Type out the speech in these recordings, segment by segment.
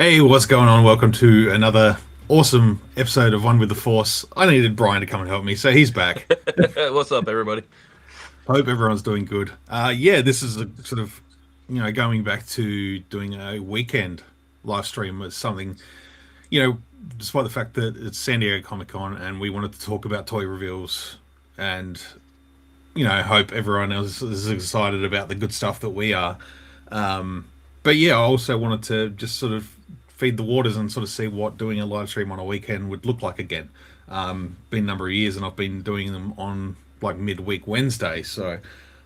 Hey, what's going on? Welcome to another awesome episode of One with the Force. I needed Brian to come and help me, so he's back. What's up, everybody? Hope everyone's doing good. Yeah, this is a sort of, going back to doing a weekend live stream was something, you know, despite the fact that it's San Diego Comic Con and we wanted to talk about toy reveals and, hope everyone else is excited about the good stuff that we are. But yeah, I also wanted to just sort of feed the waters and sort of see what doing a live stream on a weekend would look like again. Been a number of years, and I've been doing them on like midweek Wednesday. So I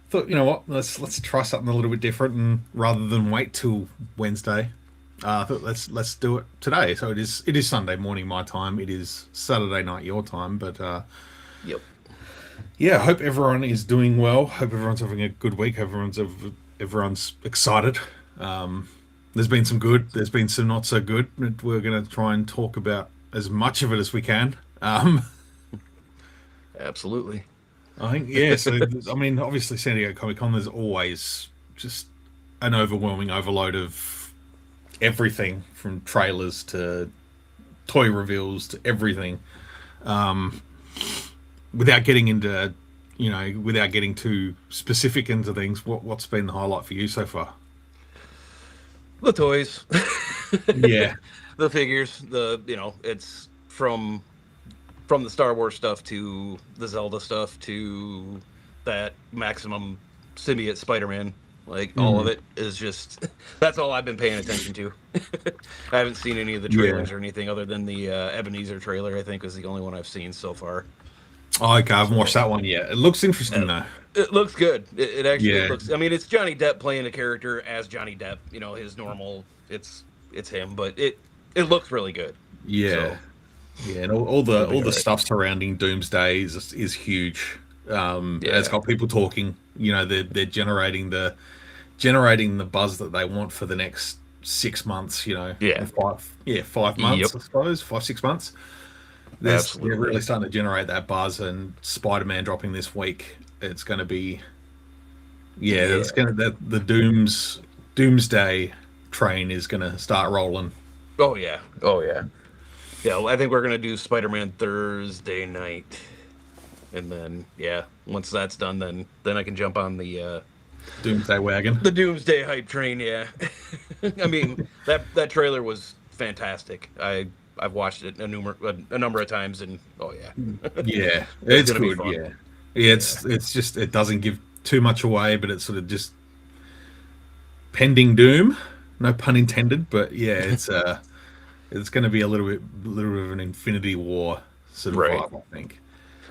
thought, you know what, let's try something a little bit different, and rather than wait till Wednesday, I thought let's do it today. So it is Sunday morning my time. It is Saturday night your time. But Yep. yeah, I hope everyone is doing well. Hope everyone's having a good week. Everyone's excited. There's been some good. There's been some not so good. We're going to try and talk about as much of it as we can. Absolutely. I think yeah. So I mean, obviously, San Diego Comic Con. There's always just an overwhelming overload of everything from trailers to toy reveals to everything. Um, Without getting into, without getting too specific into things, what's been the highlight for you so far? The toys, Yeah. the figures, it's from the Star Wars stuff to the Zelda stuff to that Maximum Symbiote Spider-Man. Like all of Mm. it is just that's all I've been paying attention to. I haven't seen any of the Yeah. trailers or anything other than the Ebenezer trailer. I think is the only one I've seen so far. Oh, okay, I haven't watched So that one yet. It looks interesting uh, though. it looks good. It actually Yeah, looks. I mean, it's Johnny Depp playing a character as Johnny Depp. His normal. It's him, but it looks really good. yeah, So yeah, and all it'll the be all all the right. stuff surrounding Doomsday is huge. It's Yeah. got people talking. They're generating the buzz that they want for the next 6 months. Yeah. And 5 months, Yep. I suppose, 5 6 months. They're really Absolutely. starting to generate that buzz, and Spider-Man dropping this week. It's going to be yeah, it's Yeah. going to the Doomsday train is going to start rolling. Oh yeah. Oh yeah. Yeah. Well, I think we're gonna do Spider-Man Thursday night, and then yeah, once that's done, then I can jump on Doomsday wagon. the Doomsday hype train. Yeah. I mean that trailer was fantastic. I've watched it a number of times, and oh yeah, Yeah, it's it's gonna be good. fun. Yeah, yeah. Yeah. It's just it doesn't give too much away, but it's sort of just pending doom. No pun intended, but yeah, it's going to be a little bit of an Infinity War sort of Right. vibe, I think.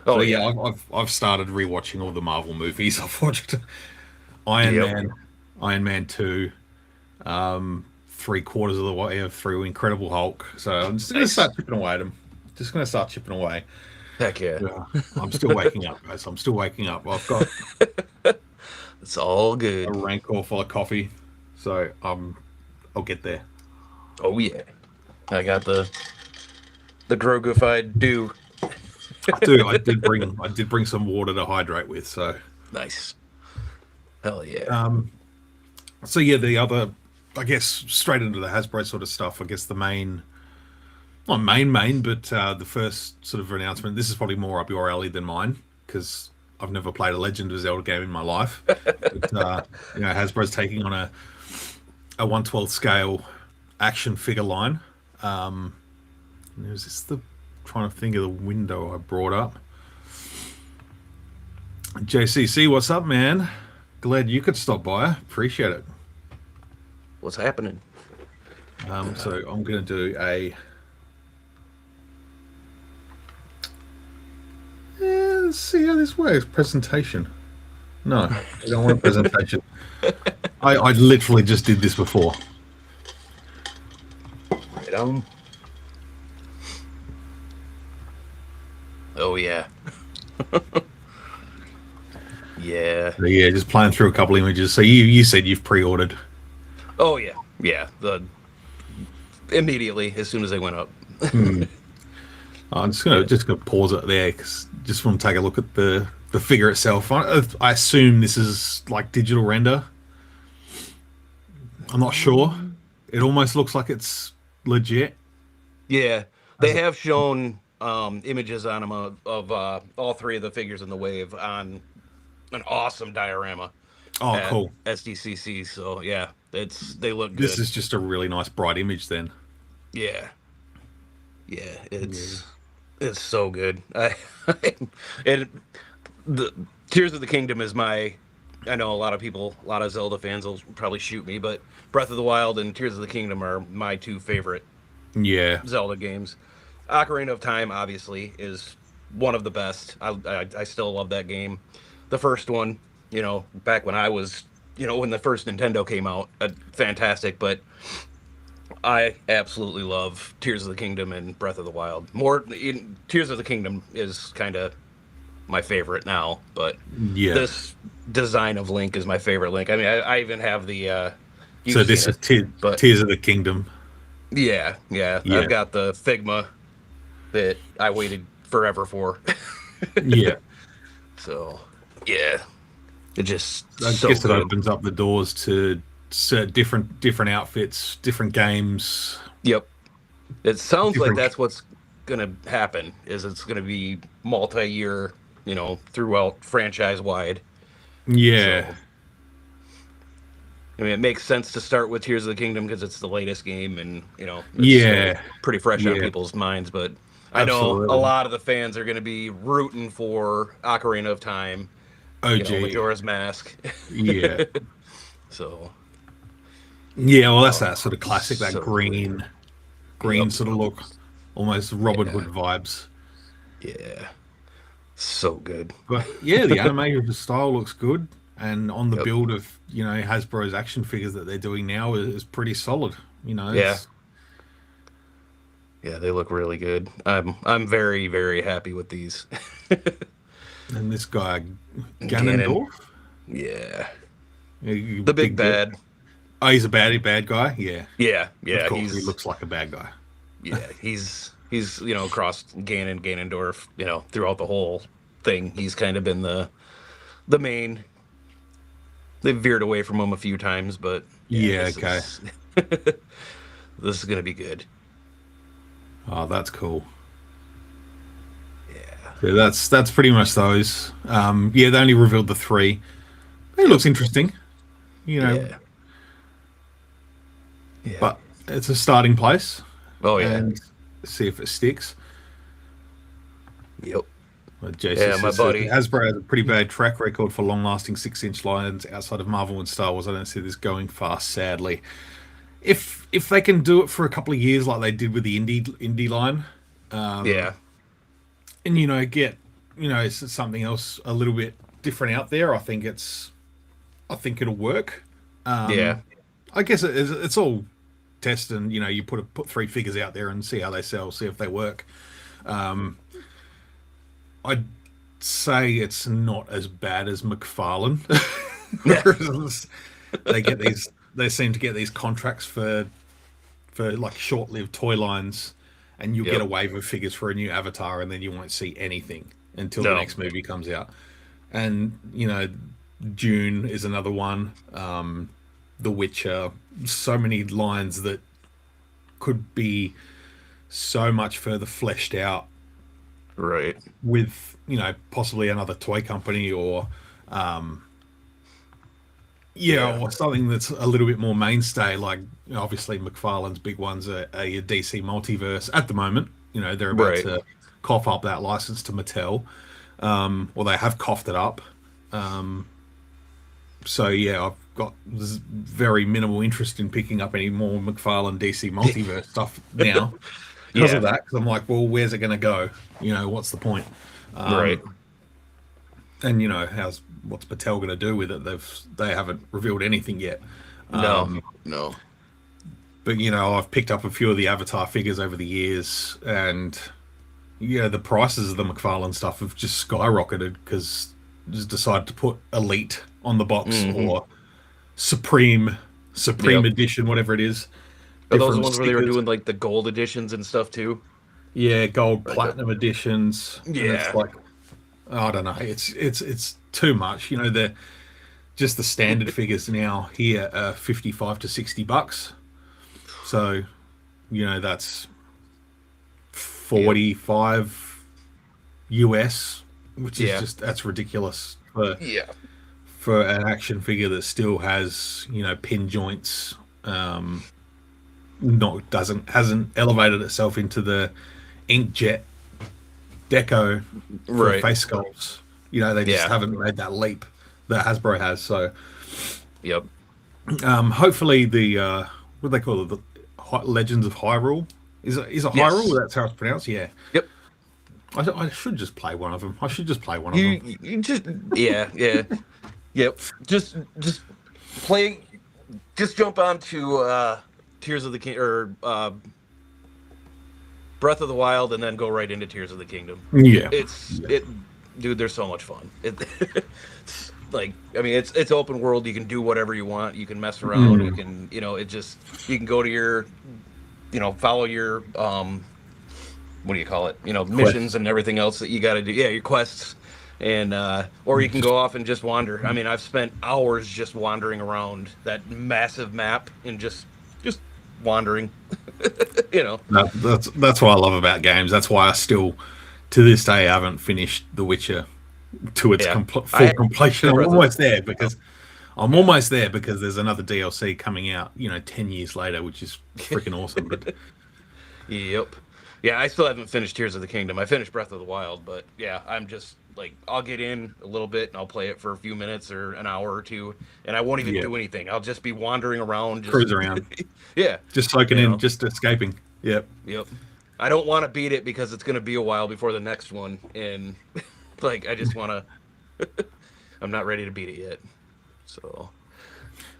So Oh yeah, yeah. I've started rewatching all the Marvel movies. I've watched Iron Yep. Man, Iron Man 2, 3/4 of the way through Incredible Hulk. So I'm just going to Nice. start chipping away at them. Just going to start chipping away. Heck yeah. Yeah, I'm still waking up, guys. I'm still waking up. I've got It's all a good. rancor full of coffee, so I'll get there. Oh yeah. I got the Grogufied dew. I do. I did bring some water to hydrate with. So Nice. Hell yeah. um, so yeah, the other, I guess, straight into the Hasbro sort of stuff. I guess the main, not main, but the first sort of announcement. This is probably more up your alley than mine because I've never played a Legend of Zelda game in my life. But Hasbro's taking on a 1/12 scale action figure line. Um, is this the trying to think of the window I brought up? JCC, what's up, man? Glad you could stop by. Appreciate it. What's happening? So I'm going to do a. Let's see how this works. Presentation. No, I don't want a presentation. I literally just did this before. Right on. Oh yeah. Yeah. So yeah, just playing through a couple images. So you said you've pre-ordered. Oh yeah. Yeah. The immediately as soon as they went up. Hmm. I'm just gonna pause it there because just want to take a look at the figure itself. I assume this is like digital render. I'm not sure. It almost looks like it's legit? Yeah, they As a, have shown images on them of all three of the figures in the wave on an awesome diorama oh, at cool. SDCC. So yeah, they look This good. is just a really nice bright image then. Yeah, yeah, Yeah. it's so good. And the Tears of the Kingdom is my. I know a lot of people, a lot of Zelda fans will probably shoot me, but Breath of the Wild and Tears of the Kingdom are my two favorite Yeah. Zelda games. Ocarina of Time, obviously, is one of the best. I still love that game. The first one, back when I was, when the first Nintendo came out, fantastic. But I absolutely love Tears of the Kingdom and Breath of the Wild. Tears of the Kingdom is kind of my favorite now, but Yeah. this design of Link is my favorite Link. I mean, I even have the. So You've seen this is it, but Tears of the Kingdom. yeah, I've Yeah. got the Figma that I waited forever for. Yeah. So, yeah, it just I so guess it good. opens up the doors to different outfits, different games, Yep. It sounds like different. that's what's gonna happen. Is it's gonna be multi-year, throughout franchise wide. Yeah. So, I mean, it makes sense to start with Tears of the Kingdom because it's the latest game, and it's still Yeah. pretty fresh on Yeah. people's minds. But I know a Absolutely. lot of the fans are gonna be rooting for Ocarina of Time, OG. Majora's Mask. Yeah. So, Yeah. Well, that's oh, that sort of classic, that so good. green Yep. sort of look, almost Robin Yeah. Hood vibes. Yeah. So good. But yeah, the animated style looks good, and on the Yep. build of Hasbro's action figures that they're doing now is pretty solid. Yeah. It's Yeah, they look really good. I'm very, very happy with these. and this guy Ganon. Ganondorf, Yeah. The big big bear. bad. Oh, he's a bad guy. Yeah, Yeah, of yeah, course, he looks like a bad guy. he's crossed Ganondorf, throughout the whole thing. He's kind of been the main. They've veered away from him a few times, but yeah, Yeah, okay. this is gonna be good. Oh, that's cool. Yeah. Yeah, that's pretty much those. Yeah, they only revealed the three. It Yep. looks interesting, you know, Yeah. Yeah. but it's a starting place, Oh yeah. and see if it sticks. Yep. But JC Yeah, my says that buddy. Hasbro has a pretty bad track record for long-lasting 6-inch lines outside of Marvel and Star Wars. I don't see this going fast, sadly. If they can do it for a couple of years like they did with the indie line, Yeah. and get something else a little bit different out there, I think it'll work. Yeah. I guess it's all test, and you put three figures out there and see how they sell, see if they work. I'd say it's not as bad as McFarlane. Yeah. They seem to get these contracts for like short-lived toy lines, and you'll get a Yep. wave of figures for a new Avatar, and then you won't see anything until the No. next movie comes out. And June is another one. The Witcher, so many lines that could be so much further fleshed out Right. with possibly another toy company, or Yeah. or something that's a little bit more mainstay. Like obviously McFarlane's big ones are your DC multiverse at the moment. They're about Right. to cough up that license to Mattel, or they have coughed it up. So yeah, I've got very minimal interest in picking up any more McFarlane DC multiverse stuff now because of Yeah. that. Because I'm like, well, where's it going to go? What's the point? Right. And what's Patel going to do with it? They haven't revealed anything yet. No. No. But I've picked up a few of the Avatar figures over the years, and the prices of the McFarlane stuff have just skyrocketed because just decided to put Elite on the box, Hmm. or Supreme Yep. Edition, whatever it is. Are those the Different ones where they were stickers. doing like the gold editions and stuff too? Yeah, gold Like the platinum editions, and it's Yeah. like, I don't know, it's too much. They're just the standard figures now here are $55 to $60. So that's 45 US, which is Yeah. just that's ridiculous for Yeah. an action figure that still has pin joints. Not doesn't hasn't elevated itself into the inkjet deco for Right. face sculpts. They just Yeah. haven't made that leap that Hasbro has. So Yep. hopefully the what do they call it, the Legends of Hyrule, is it Hyrule? Yes. That's how it's pronounced. Yeah, Yep. I should just play one of them. I should just play one of them. You just yeah, yeah. Yep. Just play just jump on to Tears of the King or Breath of the Wild and then go right into Tears of the Kingdom. Yeah, It's yeah. it dude, they're so much fun. It's like I mean it's open world, you can do whatever you want, you can mess around, you Mm. can it just you can go to your follow your what do you call it? Quest. Missions and everything else that you got to do. Yeah, your quests, and or you can Just go off and just wander. I mean, I've spent hours just wandering around that massive map and just wandering. you know. that's what I love about games. That's why I still, to this day, haven't finished The Witcher to its Yeah, full I completion. had I'm Breath of almost there because yeah. there's another DLC coming out, 10 years later, which is freaking awesome. But Yep. Yeah, I still haven't finished Tears of the Kingdom. I finished Breath of the Wild, but yeah, I'm just like I'll get in a little bit and I'll play it for a few minutes or an hour or two, and I won't even yeah, do anything. I'll just be wandering around, just cruise around, yeah, just soaking you in, know. just escaping. Yep. Yep. I don't want to beat it because it's going to be a while before the next one, and like I just want to. I'm not ready to beat it yet. So.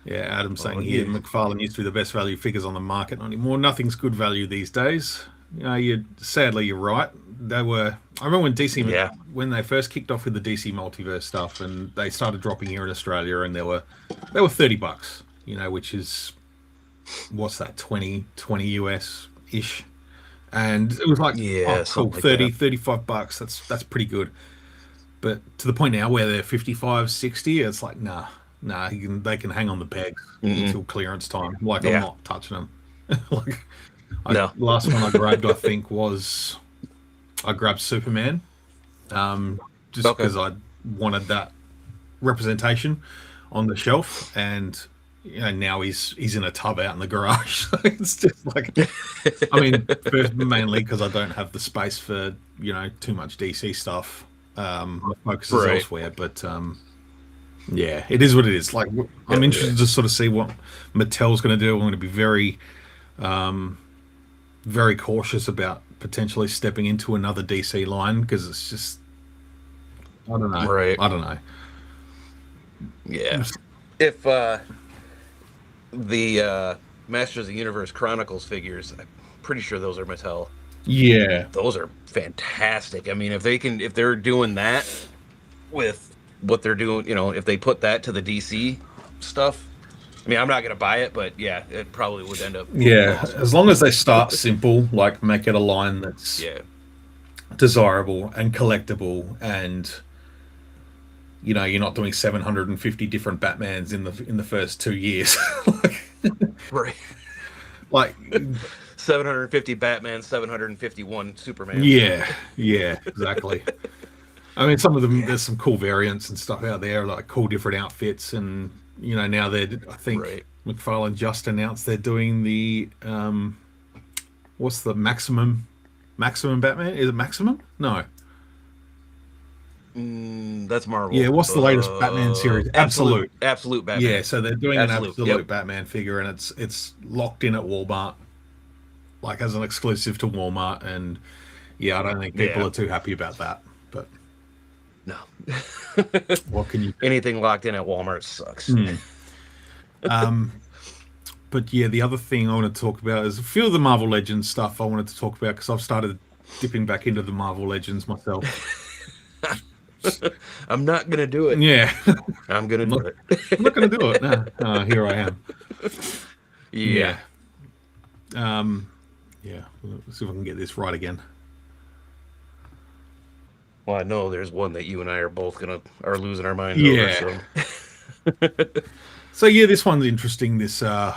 Yeah, Adam's Oh saying here yeah. McFarlane used to be the best value figures on the market. Not anymore. Nothing's good value these days. Sadly, you're right. They were. I remember when Yeah. when they first kicked off with the DC multiverse stuff, and they started dropping here in Australia, and they were $30. Which is what's that, 20 US ish, and it was like, oh, Yeah. cool, Something like 30, that. $35. That's pretty good. But to the point now where they're 55, 60, it's like, nah, they can hang on the pegs Mm-mm. until clearance time. Like, I'm Yeah. not touching them. Like, No. last one I grabbed, I think, was I grabbed Superman, just Okay. because I wanted that representation on the shelf, and now he's in a tub out in the garage. It's just like, I mean, first, mainly because I don't have the space for too much DC stuff. My focus is Right. elsewhere, but yeah, it is what it is. Like, I'm Hell yeah. interested to sort of see what Mattel's going to do. I'm going to be very cautious about potentially stepping into another DC line because it's just, I don't know. Right. I don't know. Yeah. If the Masters of the Universe Chronicles figures, I'm pretty sure those are Mattel. Yeah, Those are fantastic. I mean, if they're doing that with what they're doing, if they put that to the DC stuff, I mean, I'm not gonna buy it, but yeah, it probably would end up looking yeah. awesome. As long as they start simple, like make it a line that's Yeah, desirable and collectible, and you're not doing 750 different Batmans in the first 2 years. right. like, 750 Batman, 751 Superman. yeah, yeah, exactly. I mean, some of them, Yeah. there's some cool variants and stuff out there, like cool different outfits, and now I think Right. McFarlane just announced they're doing the what's the maximum Batman? Is it maximum? No. That's Marvel. Yeah, what's the latest Batman series? Absolute. Absolute Yeah, Batman. so they're doing an Absolute. Yep. absolute Batman figure, and it's locked in at Walmart, like as an exclusive to Walmart, and yeah, I don't think people Yeah. are too happy about that. But No. what can you do? Anything locked in at Walmart sucks. Hmm. Um, but yeah, the other thing I want to talk about is a few of the Marvel Legends stuff I wanted to talk about because I've started dipping back into the Marvel Legends myself. I'm not gonna do it. Yeah, I'm gonna I'm do not, it. I'm not going to do it. No, here I am. Yeah. Yeah, yeah. Let's see if I can get this right again. Well, I know there's one that you and I are both are losing our minds over. Yeah. So So yeah, this one's interesting. This the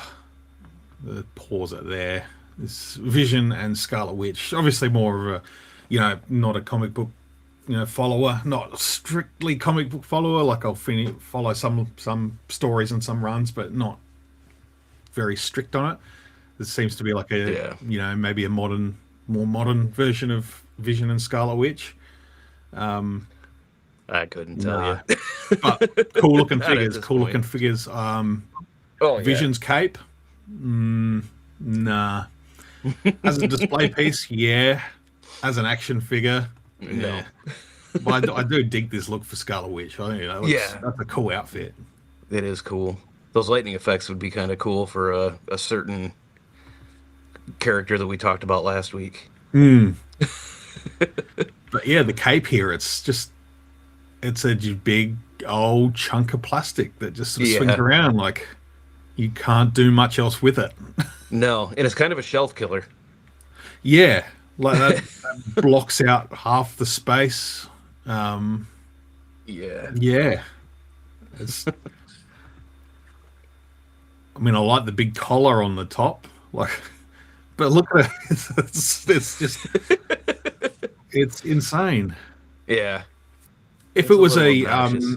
pause it there. It's Vision and Scarlet Witch. Obviously, more of a, not a comic book, follower, not strictly comic book follower. Like I'll follow some stories and some runs, but not very strict on it. This seems to be like a, Yeah. maybe a more modern version of Vision and Scarlet Witch. I couldn't tell Nah, you. but cool looking Not at figures. this Cool point. looking figures. Oh yeah. Vision's cape. Nah. As a display piece, yeah. As an action figure, No. yeah. But I do dig this look for Scarlet Witch. I think Yeah. that's a cool outfit. It is cool. Those lightning effects would be kind of cool for a certain character that we talked about last week. But yeah, the cape here, it's a big old chunk of plastic that just sort of swings Yeah. around like you can't do much else with it. No, and it's kind of a shelf killer. Yeah, like that blocks out half the space. Yeah. Yeah, it's. I mean, I like the big collar on the top, like, but look at it. It's just it's insane. Yeah. If It's it a was little a obnoxious.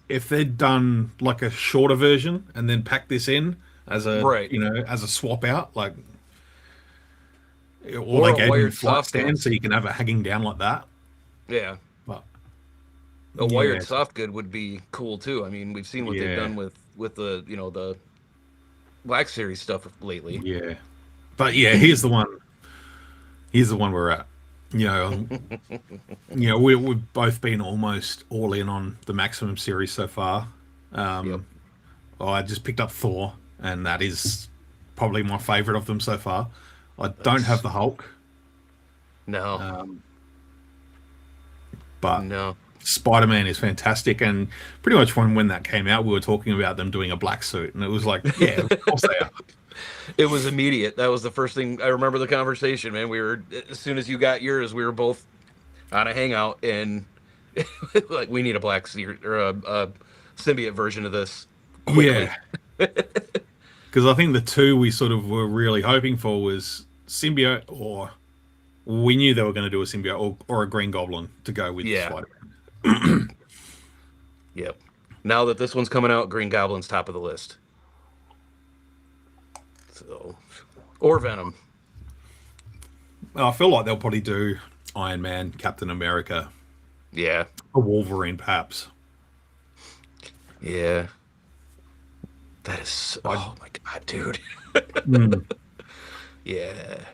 if they'd done like a shorter version and then packed this in as a Right. as a swap out, like, or Or they a gave him a wired flight soft stand goods. so you can have it hanging down like that. Yeah. But A yeah, wired soft good would be cool too. I mean, we've seen what they've yeah, done with the the Black Series stuff lately. yeah. But yeah, here's the one. Here's the one we're at. You know, we've both been almost all in on the Maximum series so far. Yep. Oh, I just picked up Thor, and that is probably my favorite of them so far. I don't have Nice. the Hulk, No. um, but No. Spider Man is fantastic. And pretty much when that came out, we were talking about them doing a black suit, and it was like, yeah, of course they are. It was immediate. That was the first thing I remember the conversation, man. We were as soon as you got yours, we were both on a hangout and like we need a black or a symbiote version of this quickly. Yeah, because I think the two we sort of were really hoping for was symbiote, or we knew they were going to do a symbiote, or a Green Goblin to go with Yeah. Spider Yep. Now that this one's coming out, Green Goblin's top of the list. So, or Venom. Man. I feel like they'll probably do Iron Man, Captain America, Yeah. a Wolverine, perhaps. Yeah. That is. I, Oh my god, dude. mm, Yeah.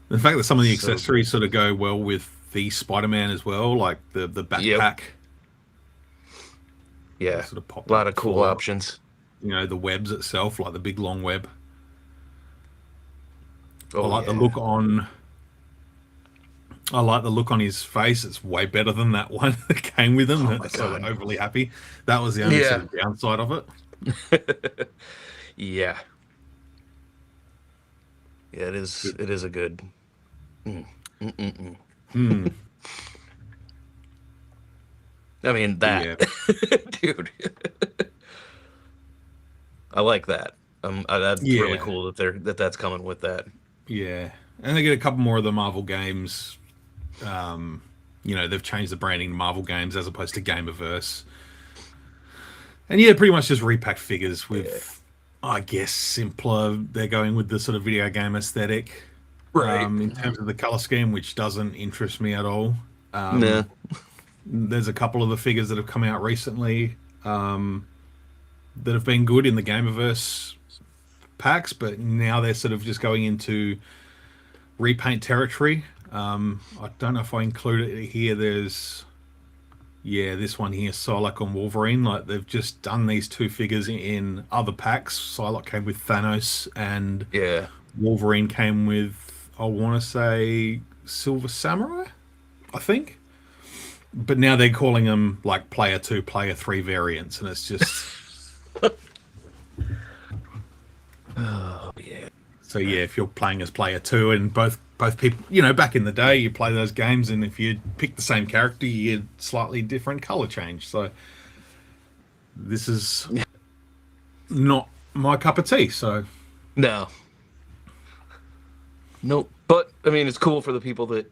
the fact that some of the So good. accessories sort of go well with the Spider Man as well, like the Yep. backpack, Yeah. sort of pop A lot up of cool before, options. the webs itself, like the big long web. I Oh like the yeah. look on. I like the look on his face. It's way better than that one that came with him. Oh my That's so god. overly happy. That was the only sort Yeah. of downside of it. Yeah. Yeah. It is. But, It is a good. Mm, mm, mm, mm. mm, I mean but that, yeah, dude. I like that. That's really yeah, cool that that's coming with that. yeah. And they get a couple more of the Marvel games. They've changed the branding to Marvel Games as opposed to Gamerverse. And yeah, pretty much just repack figures Yeah. with, I guess, simpler. They're going with the sort of video game aesthetic, Right. in terms of the color scheme, which doesn't interest me at all. Nah. There's a couple of the figures that have come out recently, that have been good in the Gamerverse packs, but now they're sort of just going into repaint territory. I don't know if I included it here. There's, yeah, this one here, Psylocke on Wolverine. Like they've just done these two figures in other packs. Psylocke came with Thanos, and Yeah. Wolverine came with, I want to say, Silver Samurai, I think. But now they're calling them like player two, player three variants, and it's just Oh yeah. so yeah. If you're playing as player two, and both people, back in the day, you play those games, and if you pick the same character, you get slightly different color change. So this is not my cup of tea. So No. Nope. But I mean, it's cool for the people that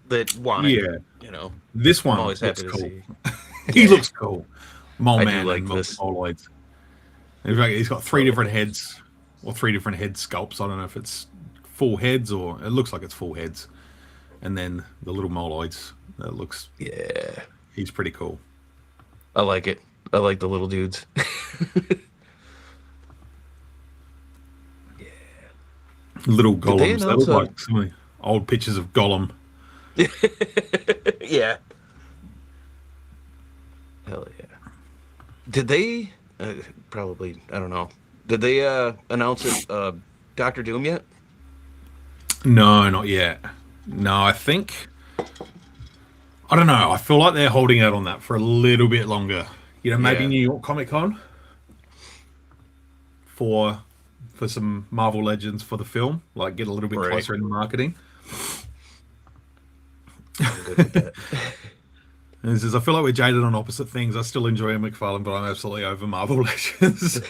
that want it. Yeah, You know, this I'm one always looks happy to cool. see. He Yeah, looks cool. Mole I do Man and like this. Moloids. In fact, he's got three Oh, different heads or three different head sculpts. I don't know if it's full heads or it looks like it's full heads. And then the little Moloids. That looks. yeah, He's pretty cool. I like it. I like the little dudes. Little Did they golems. They announce look a? like some of the old pictures of Gollum. Yeah. Hell yeah. Did they? Probably. I don't know. Did they announce it? Doctor Doom yet? No, not yet. No, I think I don't know. I feel like they're holding out on that for a little bit longer. You know, maybe Yeah. New York Comic Con for some Marvel Legends for the film, like get a little bit Right. closer in the marketing. I'm good with that. And this is, I feel like we're jaded on opposite things. I still enjoy McFarlane, but I'm absolutely over Marvel Legends.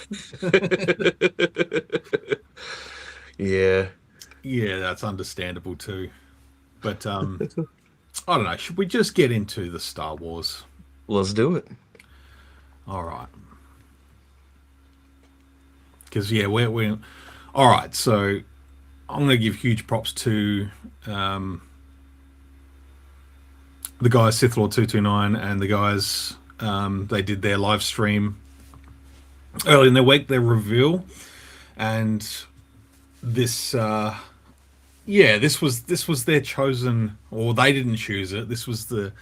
Yeah. Yeah, that's understandable too. But I don't know. Should we just get into the Star Wars? Let's do it. All right. Because yeah, we're all right. So I'm going to give huge props to um, the guys Sith Lord 229 and the guys they did their live stream early in the week. Their reveal and this yeah, this was their chosen, or they didn't choose it. This was the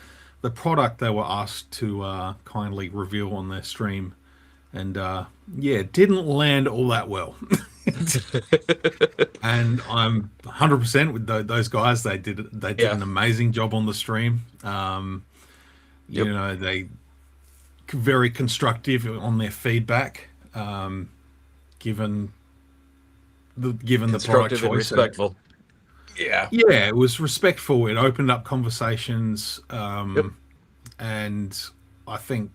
product they were asked to kindly reveal on their stream, and yeah, it didn't land all that well. And I'm 100% with those guys. They did Yeah. an amazing job on the stream. You Yep. know, they very constructive on their feedback, given the product Constructive and choice. And respectful. Yeah. yeah, it was respectful. It opened up conversations, Yep. and I think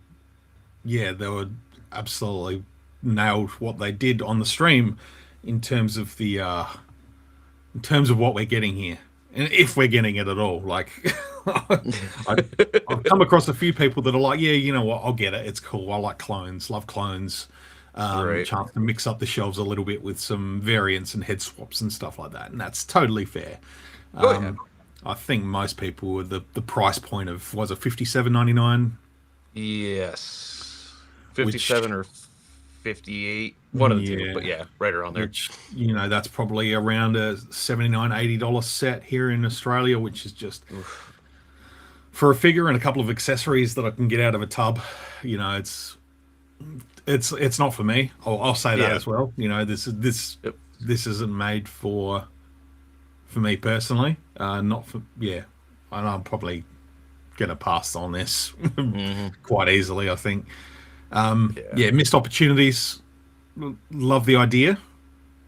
yeah, they were absolutely nailed what they did on the stream in terms of the in terms of what we're getting here, and if we're getting it at all. Like, I've come across a few people that are like, yeah, you know what, I'll get it. It's cool. I like clones. Love clones. Right. Chance to mix up the shelves a little bit with some variants and head swaps and stuff like that, and that's totally fair. Oh yeah. I think most people were the price point of was it 57.99, Yes. which 57 or 58. One of the two. yeah, But yeah, right around there. which you know that's probably around a 79 $80 set here in Australia, which is just Oof. for a figure and a couple of accessories that I can get out of a tub. You know, it's not for me. I'll say that Yeah. as well. You know, Yep. this isn't made for me personally. Not for yeah, and I'm probably gonna pass on this Hmm. quite easily. I think. Yeah. Yeah, missed opportunities. Love the idea.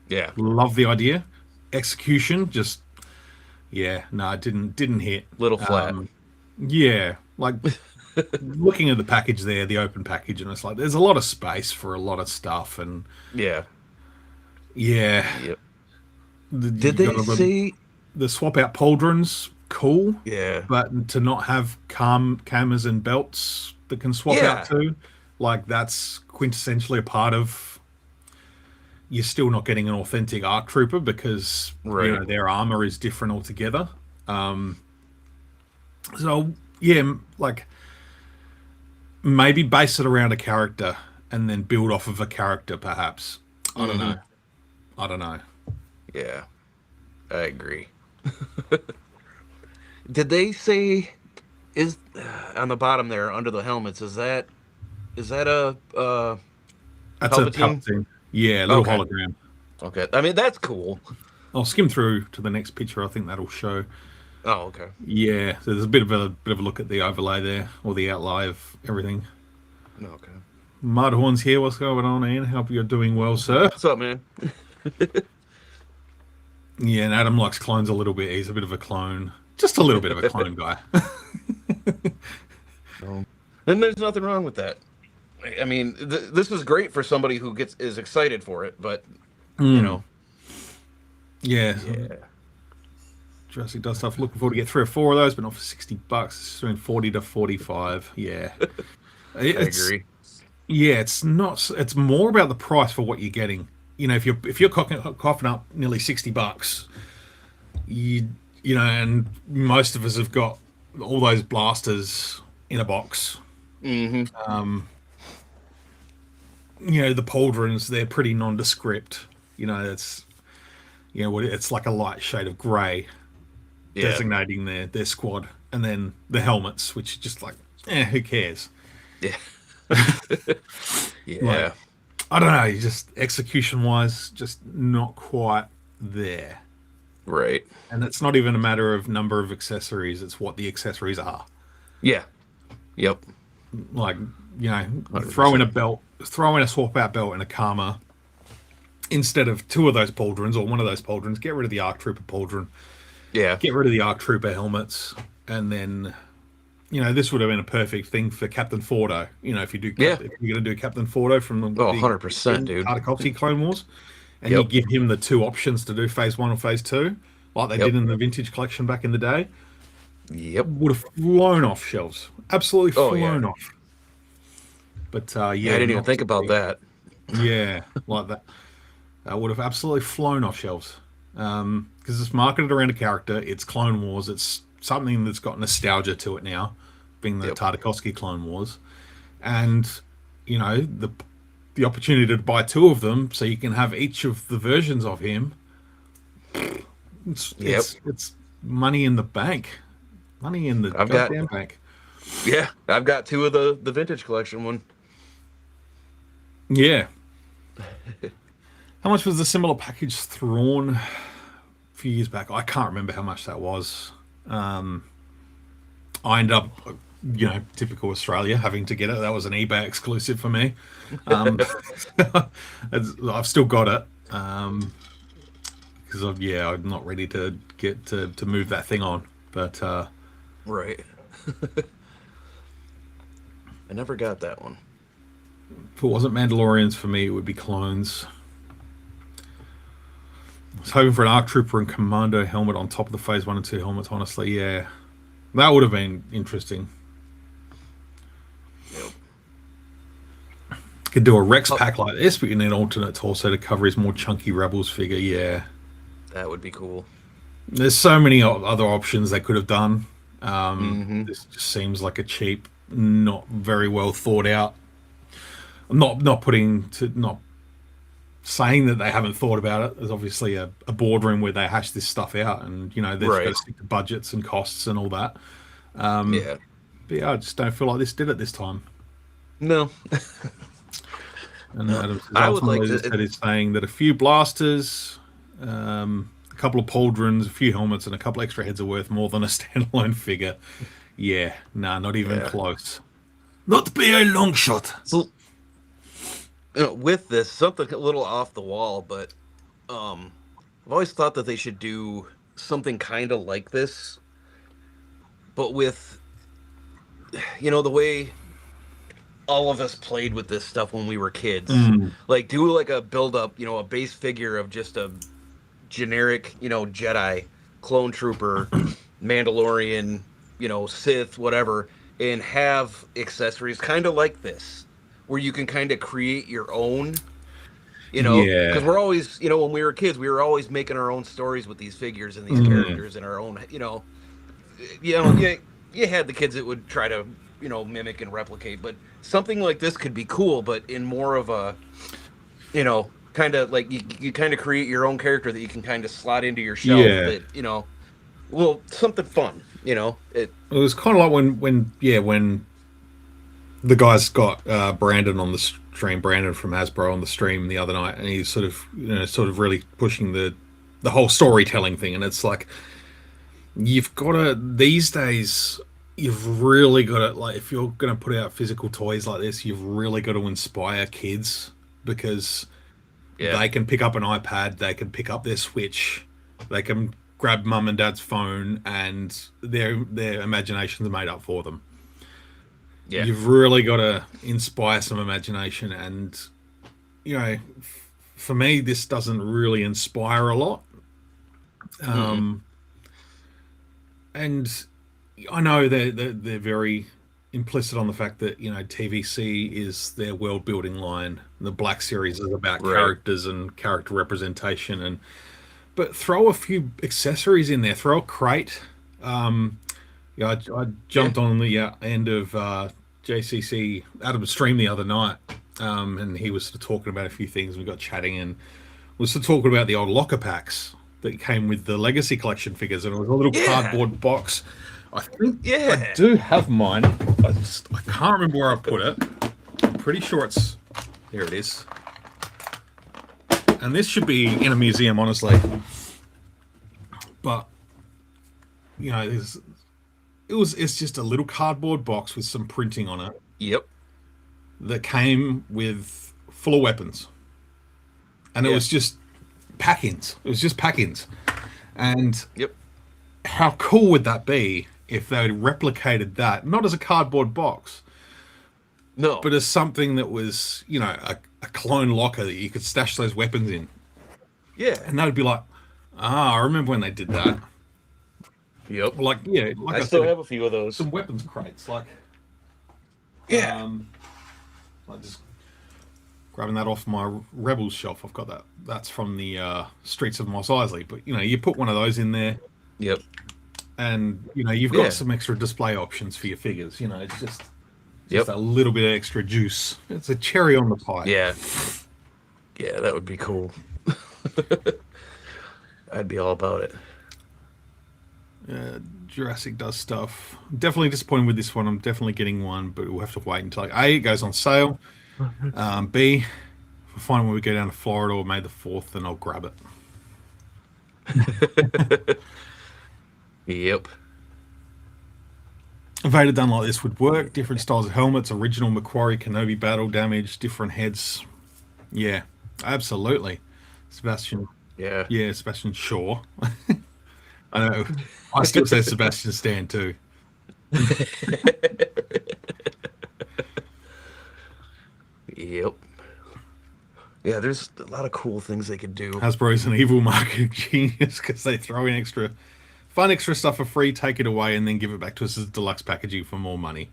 Yeah. Love the idea. Execution, just yeah, no, it didn't hit. Little flat. Yeah, like looking at the package there, the open package, and it's like there's a lot of space for a lot of stuff, and Yeah. yeah, Yep. you Did they got say? the swap out pauldrons, cool, Yeah. but to not have cameras and belts that can swap out Yeah. to, like that's quintessentially a part of. You're still not getting an authentic ARC trooper because you Right. know their armor is different altogether. Um, so yeah, like maybe base it around a character and then build off of a character, perhaps. I don't Hmm. know. I don't know. Yeah. I agree. Did they say is on the bottom there under the helmets? Is that a That's a Palpatine? Palpatine. Yeah, a little Okay. hologram. Okay. I mean that's cool. I'll skim through to the next picture. I think that'll show. Oh, okay. Yeah, so there's a bit of a look at the overlay there, or the outlay of everything. Okay. Mudhorn's here. What's going on, Ian? Hope you're doing well, sir. What's up, man? Yeah, and Adam likes clones a little bit. He's a bit of a clone, just a little bit of a clone guy. And there's nothing wrong with that. I mean, this is great for somebody who is excited for it, but you Mm, know, yeah, yeah, Jurassic does stuff. Looking forward to get 3 or 4 of those, but not for $60. It's between 40 to 45. Yeah, I it's agree. yeah, it's not. It's more about the price for what you're getting. If you're coughing up nearly $60, you and most of us have got all those blasters in a box. Hmm. The pauldrons, they're pretty nondescript. It's it's like a light shade of grey Yeah. designating their squad, and then the helmets, which are just like, who cares? Yeah. Like, Yeah. I don't know, just execution wise, just not quite there. Right. And it's not even a matter of number of accessories; it's what the accessories are. Yeah. Yep. Like, throw in a 100%. belt, throw in a swap out belt and a karma instead of two of those pauldrons or one of those pauldrons. Get rid of the Arc Trooper pauldron, Yeah. get rid of the Arc Trooper helmets, and then this would have been a perfect thing for Captain Fordo. Yeah. If you're going to do Captain Fordo from Oh, the 100%, dude. Tartakovsky Clone Wars, and you Yep. give him the two options to do Phase 1 or Phase 2, like they did Yep. in the Vintage Collection back in the day, Yep. would have flown off shelves. Absolutely Oh, yeah. flown off. But Yeah, I yeah, didn't even not think to about be. that. Yeah, like that. That would have absolutely flown off shelves. Because it's marketed around a character. It's Clone Wars. It's something that's got nostalgia to it now, being the Yep. Tartakovsky Clone Wars, and the opportunity to buy two of them, so you can have each of the versions of him. It's Yep. it's it's money in the bank, money in the I've got goddamn bank. Yeah, I've got two of the vintage collection one. Yeah. How much was the similar package Thrawn a few years back? I can't remember how much that was. Um, I ended up, typical Australia, having to get it. That was an eBay exclusive for me. Um, I've still got it because I'm not ready to get to move that thing on. But Right. I never got that one. if it wasn't Mandalorians for me, it would be clones. I was hoping for an ARC Trooper and Commando helmet on top of the Phase 1 and 2 helmets, honestly. Yeah, that would have been interesting. Yep. Could do a Rex Oh, pack like this, but you need an alternate torso to cover his more chunky Rebels figure. Yeah, that would be cool. there's so many other options they could have done. Hmm. This just seems like a cheap, not very well thought out. I'm not saying that they haven't thought about it. There's obviously a boardroom where they hash this stuff out, and they've got to Right. stick to budgets and costs and all that. Yeah. But yeah, I just don't feel like this did it this time. No. And No. Adam says I would like ultimately to. this set is saying that a few blasters, a couple of pauldrons, a few helmets, and a couple extra heads are worth more than a standalone figure. Yeah, nah, not even Yeah. close. Not by a long shot. So with this, something a little off the wall, but I've always thought that they should do something kind of like this, but with the way all of us played with this stuff when we were kids. Mm, Like do like a build up, a base figure of just a generic, Jedi, clone trooper, Mandalorian, Sith, whatever, and have accessories kind of like this, where you can kind of create your own, because yeah. we're always, when we were kids, we were always making our own stories with these figures and these Mm, characters and our own, you had the kids that would try to, mimic and replicate, but something like this could be cool, but in more of a, kind of like you kind of create your own character that you can kind of slot into your shelf yeah. that, well, something fun, it, It was kind of like when the guys got Brandon on the stream, Brandon from Hasbro on the stream the other night, and he's sort of really pushing the whole storytelling thing, and it's like you've got to these days. You've really got to like if you're going to put out physical toys like this, you've really got to inspire kids because yeah, they can pick up an iPad, they can pick up their Switch, they can grab mum and dad's phone, and their imaginations are made up for them. yeah, You've really got to inspire some imagination, and you know, for me, this doesn't really inspire a lot. mm-mm. Um, and I know they're very implicit on the fact that TVC is their world building line. The Black Series is about Right. characters and character representation, and but throw a few accessories in there. Throw a crate. Yeah, I Yeah. jumped on the end of JCC Adam's stream the other night, and he was sort of talking about a few things. We got chatting and was sort of talking about the old locker packs that came with the Legacy Collection figures, and it was a little Yeah. cardboard box. I think I Yeah. do have mine. I can't remember where I put it. I'm pretty sure it's here. It is, and this should be in a museum, honestly. But it's just a little cardboard box with some printing on it Yep. that came with full of weapons, and it Yeah. was just pack-ins. It was just pack-ins, and Yep. how cool would that be if they replicated that, not as a cardboard box, No. but as something that was, a clone locker that you could stash those weapons in, Yeah. and that would be like, I remember when they did that. Yep. Like, yeah, like I I still said, have a few of those. some weapons crates, like, Yeah. like just grabbing that off my Rebels shelf. I've got that. That's from the Streets of Mos Eisley. But you put one of those in there, Yep. and you've Yeah. got some extra display options for your figures. It's just Yep. a little bit of extra juice. It's a cherry on the pie. Yeah. Yeah, that would be cool. I'd be all about it. Jurassic does stuff. Definitely disappointed with this one. I'm definitely getting one, but we'll have to wait until A, it goes on sale. B, if we find when we go down to Florida or May the 4th, then I'll grab it. Yep. Vader done like this would work. Different styles of helmets, original Macquarie Kenobi battle damage, different heads. Yeah, absolutely. Sebastian. Yeah. Yeah, Sebastian Shaw. I know. I still say Sebastian Stan too. Yep. Yeah, there's a lot of cool things they could do. Hasbro's an evil marketing genius because they throw in fun extra stuff for free, take it away, and then give it back to us as deluxe packaging for more money.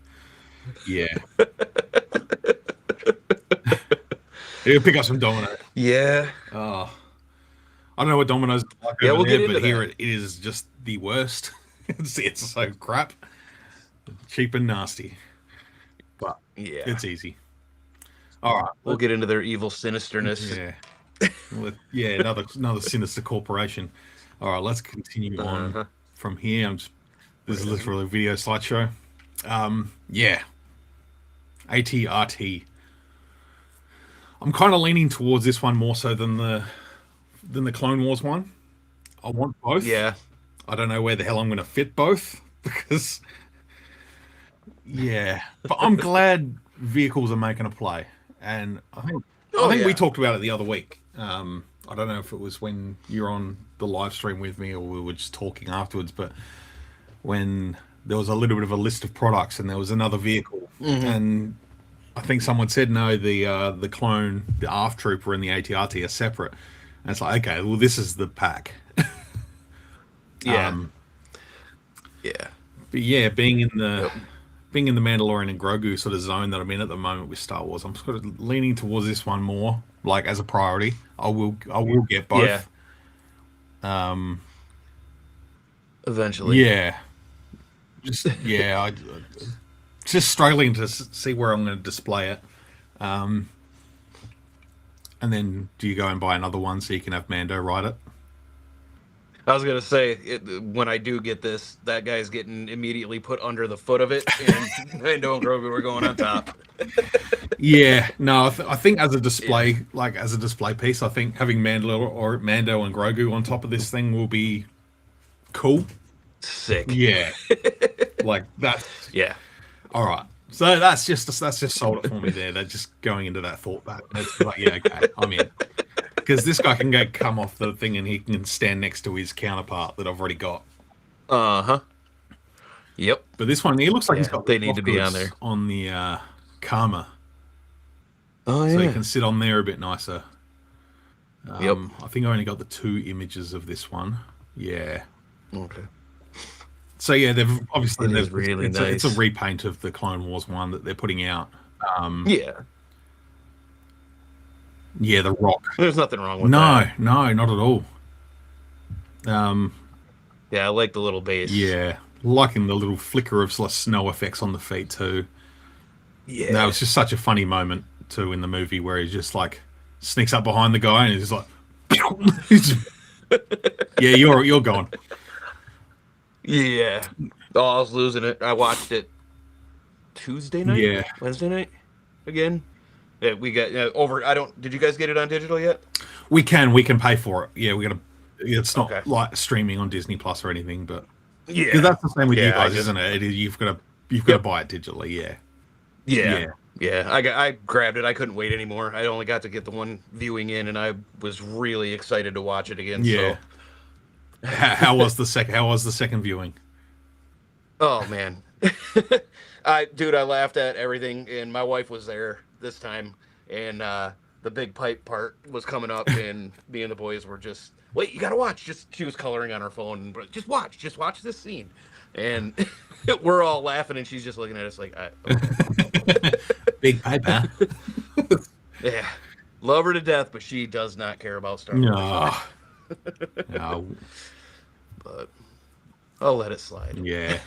Yeah. You pick up some Domino. Yeah. Oh, I don't know what Domino's like Yeah, over we'll there, get but into here that. it is just the worst. It's so crap, cheap and nasty, but Yeah. it's easy. All right, We'll get into their evil sinisterness. yeah, yeah, another sinister corporation. All right, let's continue on Uh-huh. from here. This is literally a video slideshow. Yeah, ATRT. I'm kind of leaning towards this one more so than the Clone Wars one. I want both. Yeah. I don't know where the hell I'm going to fit both because, yeah. But I'm glad vehicles are making a play, and I think we yeah. talked about it the other week. I don't know if it was when you're on the live stream with me or we were just talking afterwards, but when there was a little bit of a list of products and there was another vehicle, and I think someone said no, the clone, the ARF Trooper, and the ATRT are separate. And it's like, okay, well, this is the pack. Yeah. Yeah. But yeah, being in the Yep. Mandalorian and Grogu sort of zone that I'm in at the moment with Star Wars, I'm sort of leaning towards this one more, like as a priority. I will get both. Yeah. Eventually. Yeah, I just struggling to see where I'm going to display it. And then do you go and buy another one so you can have Mando ride it? I was gonna say when I do get this, that guy's getting immediately put under the foot of it, and Mando and Grogu are going on top. Yeah, no, I think as a display, like as a display piece, I think having Mando and Grogu on top of this thing will be cool. Sick. Yeah, like that. Yeah. All right, so that's just sold it for me there. They're just going into that thought pattern. It's like, yeah, okay, I'm in. Because this guy can come off the thing and he can stand next to his counterpart that I've already got. Uh-huh. Yep. But this one, he looks like he's got they need to be on there. On the Karma. Oh So you can sit on there a bit nicer. Yep. I think I only got the 2 images of this one. Yeah. Okay. So yeah, they've obviously It is really it's a nice. repaint of the Clone Wars one that they're putting out. Yeah, Yeah, the Rock. there's nothing wrong with No, that. no, not at all. Um, Yeah, I like the little base. yeah, liking the little flicker of snow effects on the feet too. No, Yeah. it's just such a funny moment too in the movie where he just like sneaks up behind the guy and he's like, he's just, yeah, you're gone. Yeah. Oh, I was losing it. I watched it Tuesday night, Yeah, Wednesday night again. Yeah, we got over. I don't. Did you guys get it on digital yet? we can pay for it. Yeah, we gotta. It's not Okay. like streaming on Disney Plus or anything, but because Yeah. that's the same with you Yeah. I guys, just. isn't it? You've got to Yep. buy it digitally. Yeah, Yeah. yeah, Yeah. I grabbed it. I couldn't wait anymore. I only got to get the one viewing in, and I was really excited to watch it again. yeah. So, How was the second viewing? oh man, I laughed at everything, and my wife was there this time, and the big pipe part was coming up, and me and the boys were just, wait, you gotta watch. Just she was coloring on her phone, but just watch this scene, and we're all laughing, and she's just looking at us like, okay, Big paper. yeah, love her to death, but she does not care about Star Wars, No, no, but I'll let it slide. yeah,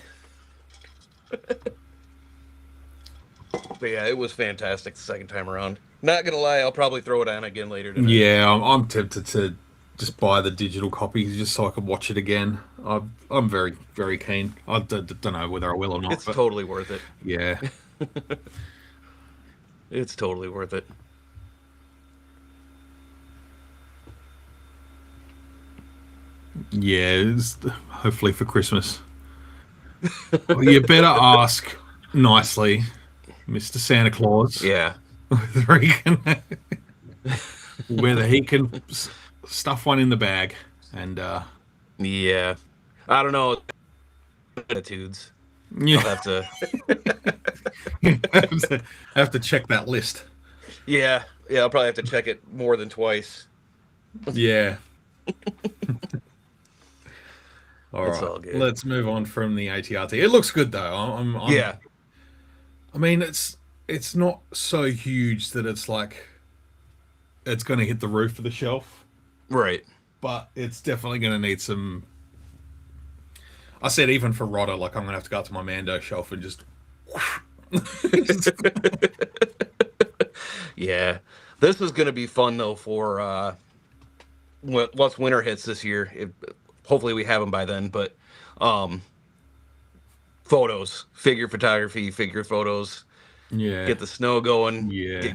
But yeah, it was fantastic the second time around. Not gonna lie, I'll probably throw it on again later tonight. yeah. I'm tempted to just buy the digital copy just so I can watch it again. I'm very, very keen. I don't know whether I will or not, It's but totally worth it. yeah, It's totally worth it. yeah. Hopefully for Christmas. Well, you better ask nicely, Mr. Santa Claus, Yeah. whether he can stuff one in the bag and Yeah. I don't know. Attitudes. I'll yeah, have to. have to check that list. Yeah. Yeah. I'll probably have to check it more than twice. Yeah. All It's right. all good. Let's move on from the ATRT. It looks good though. Yeah. I mean, it's not so huge that it's like it's going to hit the roof of the shelf, Right. but it's definitely going to need some. I said even for Rodder, like I'm going to have to go up to my Mando shelf and just. Yeah. This is going to be fun though for once winter hits this year. Hopefully we have them by then, but um photos, figure photography, figure photos, Yeah. get the snow going, Yeah.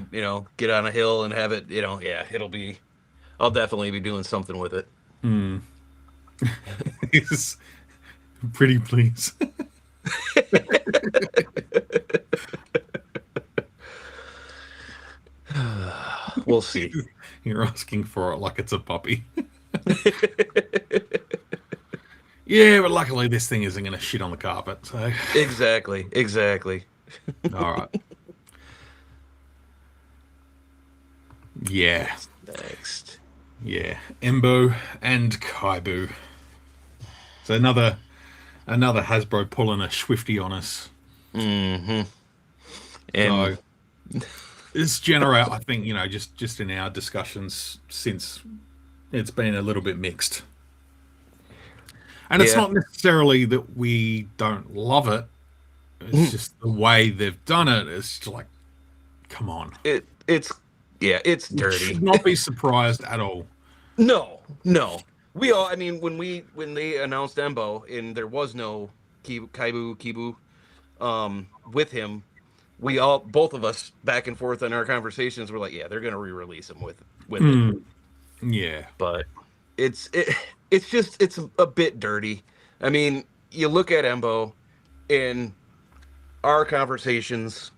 get on a hill and have it, yeah, it'll be, I'll definitely be doing something with it. Hmm. Yes. Pretty please. We'll see. You're asking for it like it's a puppy. Yeah, but luckily this thing isn't going to shit on the carpet. So, Exactly. all right. Yeah. Next. Yeah. Embo and Kaibu. So another Hasbro pulling a Swifty on us. Mm-hmm. So And it's generate. I think just in our discussions since it's been a little bit mixed, and it's yeah, not necessarily that we don't love it. It's just the way they've done it. It's just like, come on, it's yeah, it's we dirty. should not be surprised at all. No. We all, I mean, when they announced Embo and there was no Kibu, with him, we all, both of us, back and forth in our conversations, were like, yeah, they're gonna re-release him with it. Mm, yeah, But it's it, it's a bit dirty. I mean, you look at Embo in our conversations,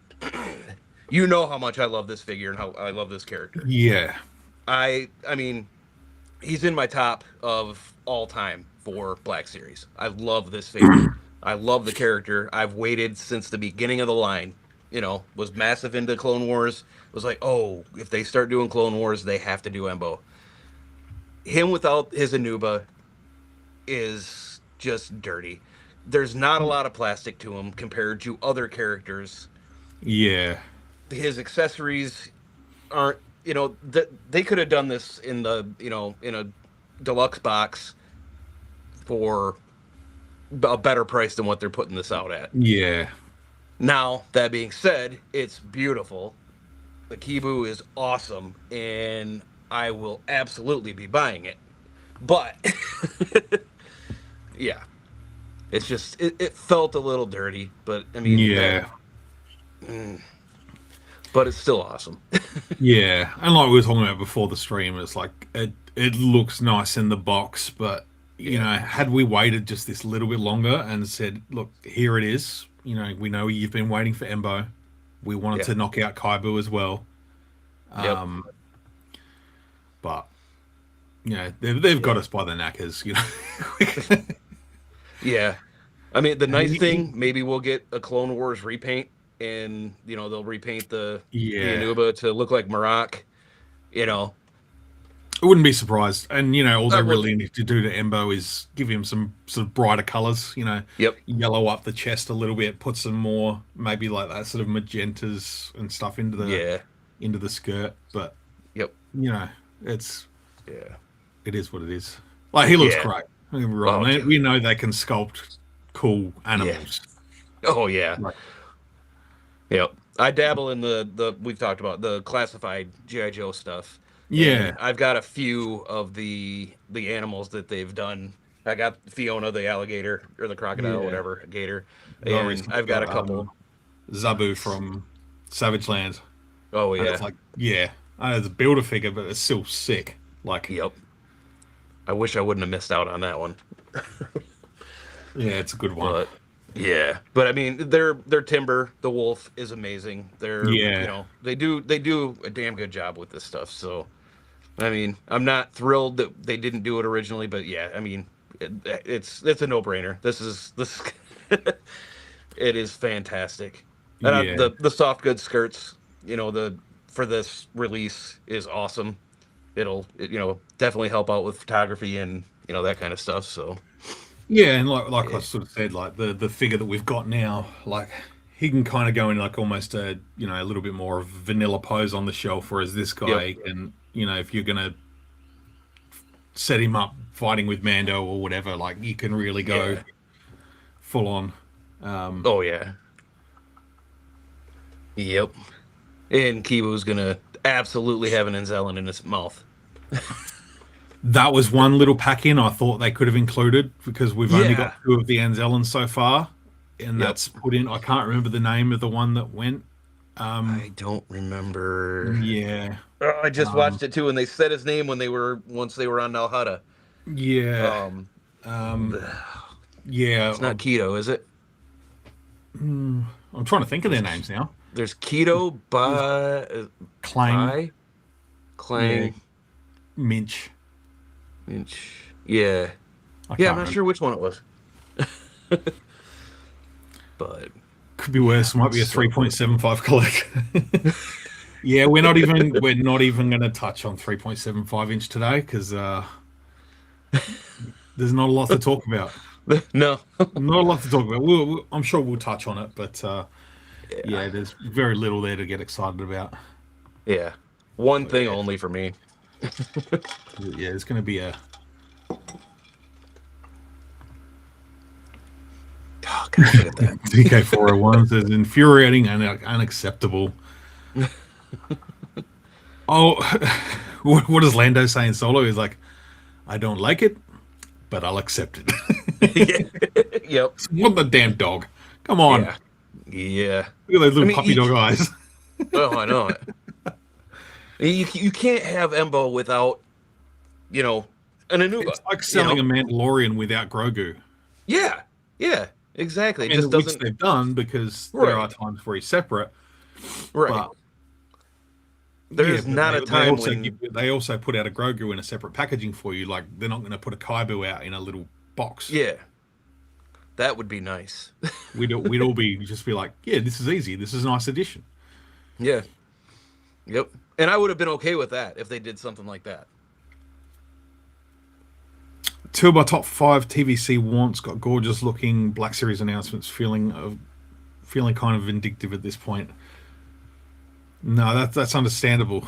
you know how much I love this figure and how I love this character. yeah, I mean, he's in my top of all time for Black Series. I love this figure. I love the character. I've waited since the beginning of the line. Was massive into Clone Wars. Was like, oh, if they start doing Clone Wars, they have to do Embo. Him without his Anuba is just dirty. there's not a lot of plastic to him compared to other characters. Yeah. His accessories aren't, that they could have done this in the, in a deluxe box for a better price than what they're putting this out at. Yeah. Now, that being said, it's beautiful. The Kibu is awesome, and I will absolutely be buying it. But yeah, it's just it felt a little dirty, but I mean that, Yeah. but it's still awesome. Yeah. And like we were talking about before the stream, it's like it looks nice in the box, but Yeah, had we waited just this little bit longer and said, look, here it is, we know you've been waiting for Embo. We wanted yeah, to knock out Kaibu as well. yep, Um, but they've got yeah, us by the knackers. yeah. I mean, the nice And thing, maybe we'll get a Clone Wars repaint, and they'll repaint the yeah, Anuba to look like Marak. You know, I wouldn't be surprised. And all I they would. really need to do to Embo is give him some sort of brighter colors. Yep. Yellow up the chest a little bit, put some more maybe like that sort of magentas and stuff Yeah. into the skirt. But Yep. it's Yeah. it is what it is. Like he looks Yeah. great. Don't get me wrong. Oh, dude. We know they can sculpt cool Yeah. animals. Oh, yeah. Like, Yep. I dabble in the we've talked about the classified GI Joe stuff, yeah, and I've got a few of the animals that they've done. I got Fiona, the alligator or the crocodile, yeah. whatever, gator, I and recently I've got a got couple. Zabu from Savage Land, Oh and it's yeah. like, yeah, I know it's a builder figure, but it's still sick. Like, Yep. I wish I wouldn't have missed out on that one. yeah, it's a good one. But yeah, but I mean, their timber, the wolf is amazing. Yeah, They do a damn good job with this stuff. So I mean, I'm not thrilled that they didn't do it originally, but yeah, I mean, it's a no brainer. This it is fantastic. And yeah, the soft goods skirts, the for this release is awesome. It'll definitely help out with photography and that kind of stuff. So yeah, and like I yeah, sort of said, like the figure that we've got now, like he can kind of go in like almost a little bit more of vanilla pose on the shelf, whereas this yep, guy can, if you're gonna set him up fighting with Mando or whatever, like you can really go yeah, full on. Um, oh yeah, yep. And Kibu's gonna absolutely have an Enzelin in his mouth. that was one little pack in I thought they could have included because we've only got Yeah, two of the Anzellans so far, and yep. that's put in. I can't remember the name of the one that went. I don't remember. Yeah, Oh, I just um, watched it too, and they said his name once they were on Nalhada. yeah, Um, um, yeah. it's not Keto, is it? I'm trying to think of their names now. There's Keto, Clang, Bai, yeah, Clang, Minch. Yeah, I yeah. I'm can't not remember. sure which one it was, but Could be yeah, worse. Might be a so cool. 3.75 collect. Yeah, we're not even going to touch on 3.75 inch today because there's not a lot to talk about. No, Not a lot to talk about. I'm sure we'll touch on it, but yeah, yeah, there's very little there to get excited about. yeah. One But thing yeah, only for me. yeah, it's going to be a Oh God, look at that. DK401 says infuriating and unacceptable. Oh, what does Lando say in Solo? He's like, I don't like it, but I'll accept it. Yep. What the damn dog? Come on. Yeah. Yeah. Look at those I little mean, puppy dog eyes. oh, I know it. You can't have Embo without, an Anuba. It's like selling a Mandalorian without Grogu. Yeah. Yeah. Exactly. It just And which doesn't. they've done because there are Right. times where he's separate. Right. But There yeah, is but not a they time also when. they also put out a Grogu in a separate packaging for you. Like they're not going to put a Kaibu out in a little box. Yeah. That would be nice. We'd all just be like, yeah, this is easy. This is a nice addition. Yeah. Yep. And I would have been okay with that if they did something like that. two of my top five TVC wants got gorgeous looking Black Series announcements. Feeling kind of vindictive at this point. No, that's understandable.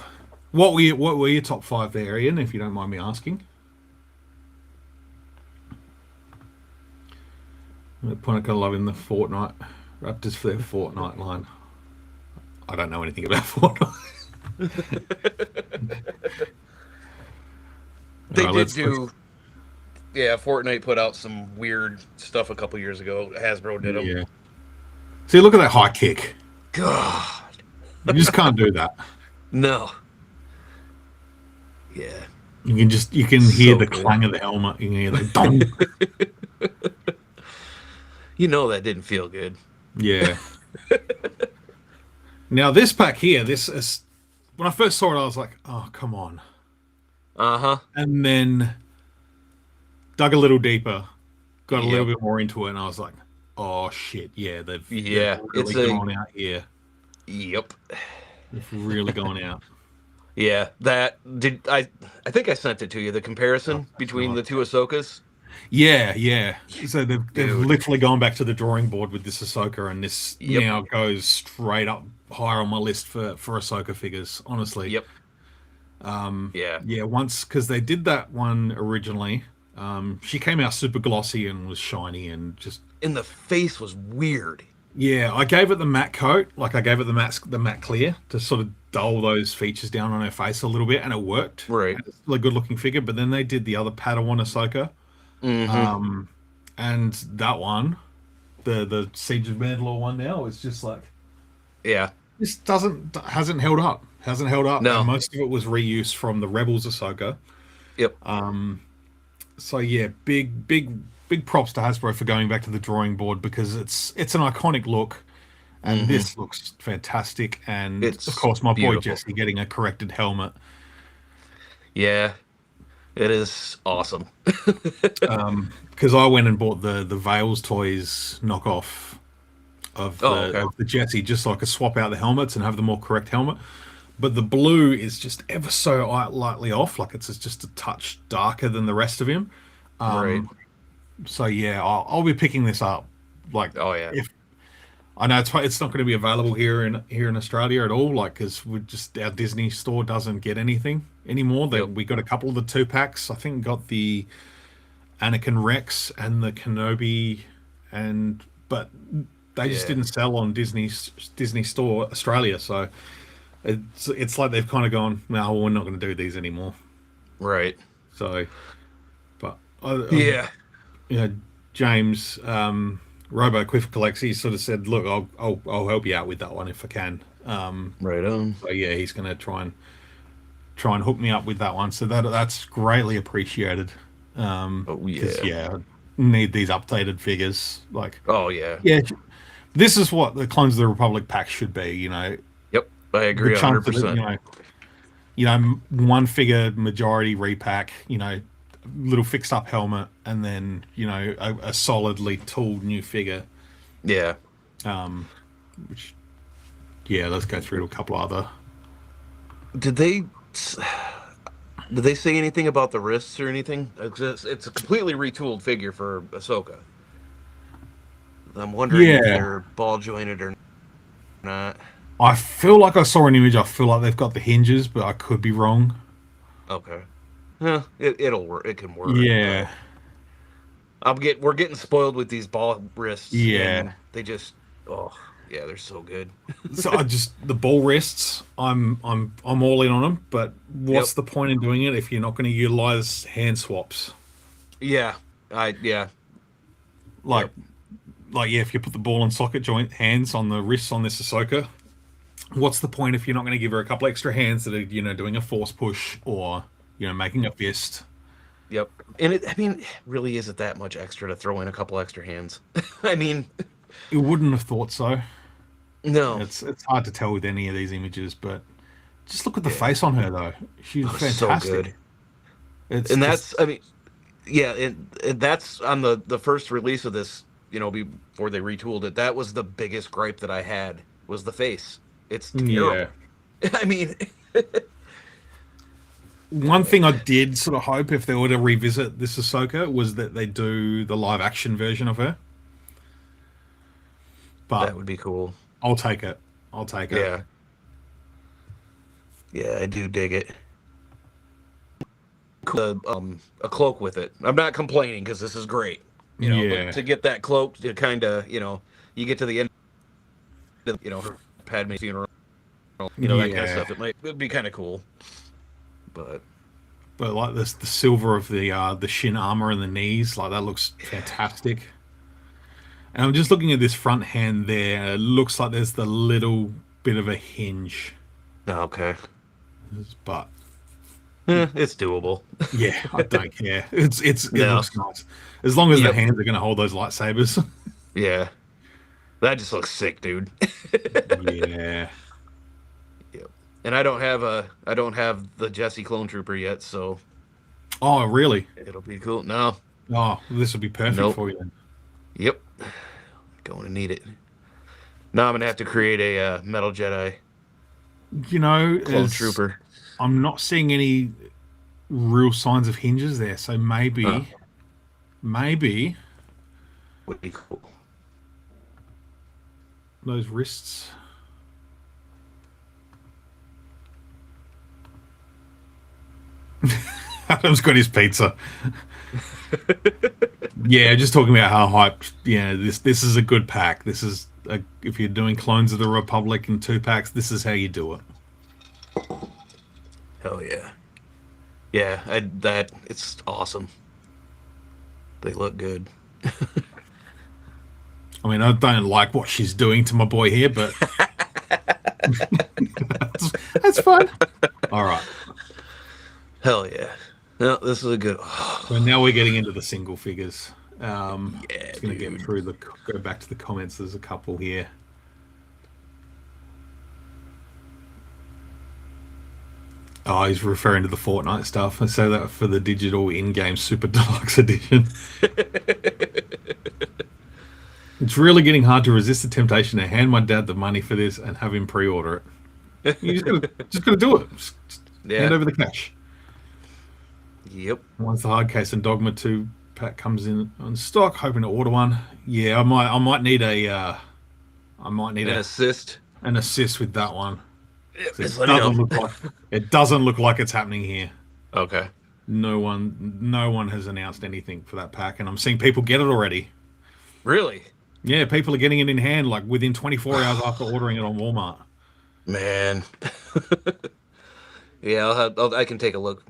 What were your top five there, Ian? If you don't mind me asking. Punica loving the Fortnite Raptors for their Fortnite line. I don't know anything about Fortnite. They All right, did let's do. Yeah, Fortnite put out some weird stuff a couple years ago. Hasbro did them. yeah. See, look at that high kick. God, You just can't do that. no. Yeah, You can hear so the good. clang of the helmet. You can hear the dong. You know that didn't feel good. Yeah. Now this pack here, this is when I first saw it, I was like, "Oh, come on!" Uh-huh. And then dug a little deeper, got a little Yep. bit more into it, and I was like, "Oh shit, yeah, they've Yeah, really gone out here. Yep. They've really gone out." Yeah, that did I think I sent it to you, the comparison between God. the two Ahsokas. Yeah, yeah. So they've Dude. literally gone back to the drawing board with this Ahsoka, and this Yep. now goes straight up higher on my list for Ahsoka figures. Honestly, Yep. Yeah. yeah. Once because they did that one originally, she came out super glossy and was shiny and just And the face was weird. yeah. I gave it the matte coat, like I gave it the matte clear to sort of dull those features down on her face a little bit, and it worked. Right. And it's still a good looking figure, but then they did the other Padawan Ahsoka. Mm-hmm. And that one, the Siege of Mandalore one now, is just like Yeah. this hasn't held up. Hasn't held up. No. And most of it was reuse from the Rebels Ahsoka. Yep. So yeah, big props to Hasbro for going back to the drawing board because it's an iconic look. And this looks fantastic. And It's of course my boy beautiful. Jesse getting a corrected helmet. Yeah. It is awesome. Because I went and bought the Vales Toys knockoff Okay. of the Jesse, just so I could swap out the helmets and have the more correct helmet. But the blue is just ever so lightly off, like it's just a touch darker than the rest of him. Right. So yeah, I'll be picking this up. Like, Oh yeah. if I know it's not going to be available here in Australia at all, like because our Disney store doesn't get anything anymore. Yep. We got a couple of the 2 packs. I think got the Anakin Rex and the Kenobi, but they just Yeah. didn't sell on Disney Store Australia. So it's like they've kind of gone, no, we're not going to do these anymore. Right. So, but Yeah. you know, James Robo Quiff Collects, he sort of said, look, I'll help you out with that one if I can. Right on. So yeah, he's going to try and hook me up with that one. So that's greatly appreciated. Oh yeah. 'Cause, yeah, I need these updated figures. Like, Oh yeah. yeah, this is what the Clones of the Republic pack should be. Yep. I agree The chunk of it, 100%. one figure majority repack. Little fixed up helmet, and then a solidly tooled new figure. Yeah. Which, yeah, let's go through to a couple other. Did they say anything about the wrists or anything? It's a completely retooled figure for Ahsoka. I'm wondering if Yeah. they're ball jointed or not. I feel like I saw an image. I feel like they've got the hinges, but I could be wrong. Okay. Yeah, it'll work. It can work. Yeah. We're getting spoiled with these ball wrists. Yeah. And they just yeah, they're so good. So the ball wrists. I'm all in on them. But what's Yep. the point in doing it if you're not going to utilize hand swaps? Yeah. Like, yeah, if you put the ball and socket joint hands on the wrists on this Ahsoka, what's the point if you're not going to give her a couple extra hands that are doing a force push or making a fist? Yep. And it really isn't that much extra to throw in a couple extra hands. I mean, You wouldn't have thought so. no. It's hard to tell with any of these images, but just look at the Yeah. face on her though. She's So fantastic. good. It's And just- yeah, and that's on the first release of this, before they retooled it. That was the biggest gripe that I had was the face. It's terrible. yeah. I mean, One thing I did sort of hope if they were to revisit this Ahsoka was that they do the live action version of her. But That would be cool. I'll take it. I'll take it. Yeah. Yeah, I do dig it. A cloak with it. I'm not complaining because this is great. Yeah. But to get that cloak to kind of, you get to the end of, her Padme funeral, that kind of stuff. It'd be kind of cool. But like this, the silver of the shin armor and the knees, like that looks fantastic. And I'm just looking at this front hand there. It looks like there's the little bit of a hinge. okay. But It's doable. yeah, I don't care. It No. looks nice. As long as the Yep. hands are going to hold those lightsabers. Yeah. That just looks sick, dude. Yeah. Yep. And I don't have the Jesse Clone Trooper yet, so Oh, really? it'll be cool. No. Oh, this would be perfect Nope. for you then. Yep. Going to need it. Now I'm gonna have to create a Metal Jedi You know, Clone Trooper. I'm not seeing any real signs of hinges there, so maybe Would be cool. those wrists. Adam's got his pizza. Yeah, just talking about how hyped. Yeah, this is a good pack. If you're doing Clones of the Republic in 2 packs, this is how you do it. Hell yeah. Yeah, it's awesome. They look good. I mean, I don't like what she's doing to my boy here, but that's fun. All right. Hell yeah. No, this is a good. So now we're getting into the single figures. Yeah, just going to get through go back to the comments. There's a couple here. Oh, he's referring to the Fortnite stuff. I say that for the digital in-game Super Deluxe Edition. It's really getting hard to resist the temptation to hand my dad the money for this and have him pre-order it. You just gotta do it. Just hand over the cash. Yep. Once the hard case and Dogma 2 pack comes in on stock, hoping to order one. Yeah, I might need An assist. an assist with that one. Just let me know. It doesn't look like it's happening here. Okay. No one has announced anything for that pack, and I'm seeing people get it already. Really? Yeah, people are getting it in hand like within 24 hours after ordering it on Walmart. Man. Yeah, I can take a look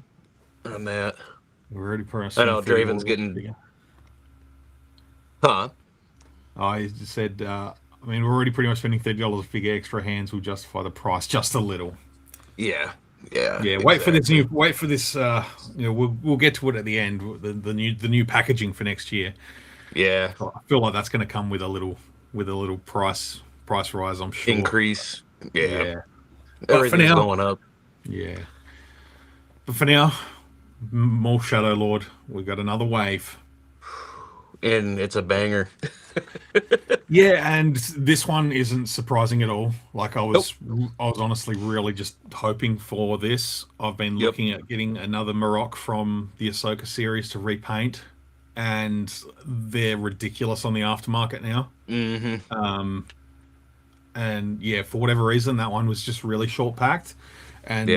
on that. We're already I know Draven's getting. Huh? I just said, I mean, we're already pretty much spending $30 a figure. Extra hands will justify the price just a little. Yeah. Yeah. Yeah. Exactly. Wait for this. We'll get to it at the end. The new packaging for next year. Yeah. I feel like that's going to come with a little price rise. I'm sure. Increase. Yeah. But for Everything's now, going up. yeah. But for now, more Shadow Lord. We've got another wave. And it's a banger. Yeah, and this one isn't surprising at all. Like I was honestly really just hoping for this. I've been looking at getting another Marok from the Ahsoka series to repaint, and they're ridiculous on the aftermarket now. Mm-hmm. And yeah, for whatever reason, that one was just really short packed. And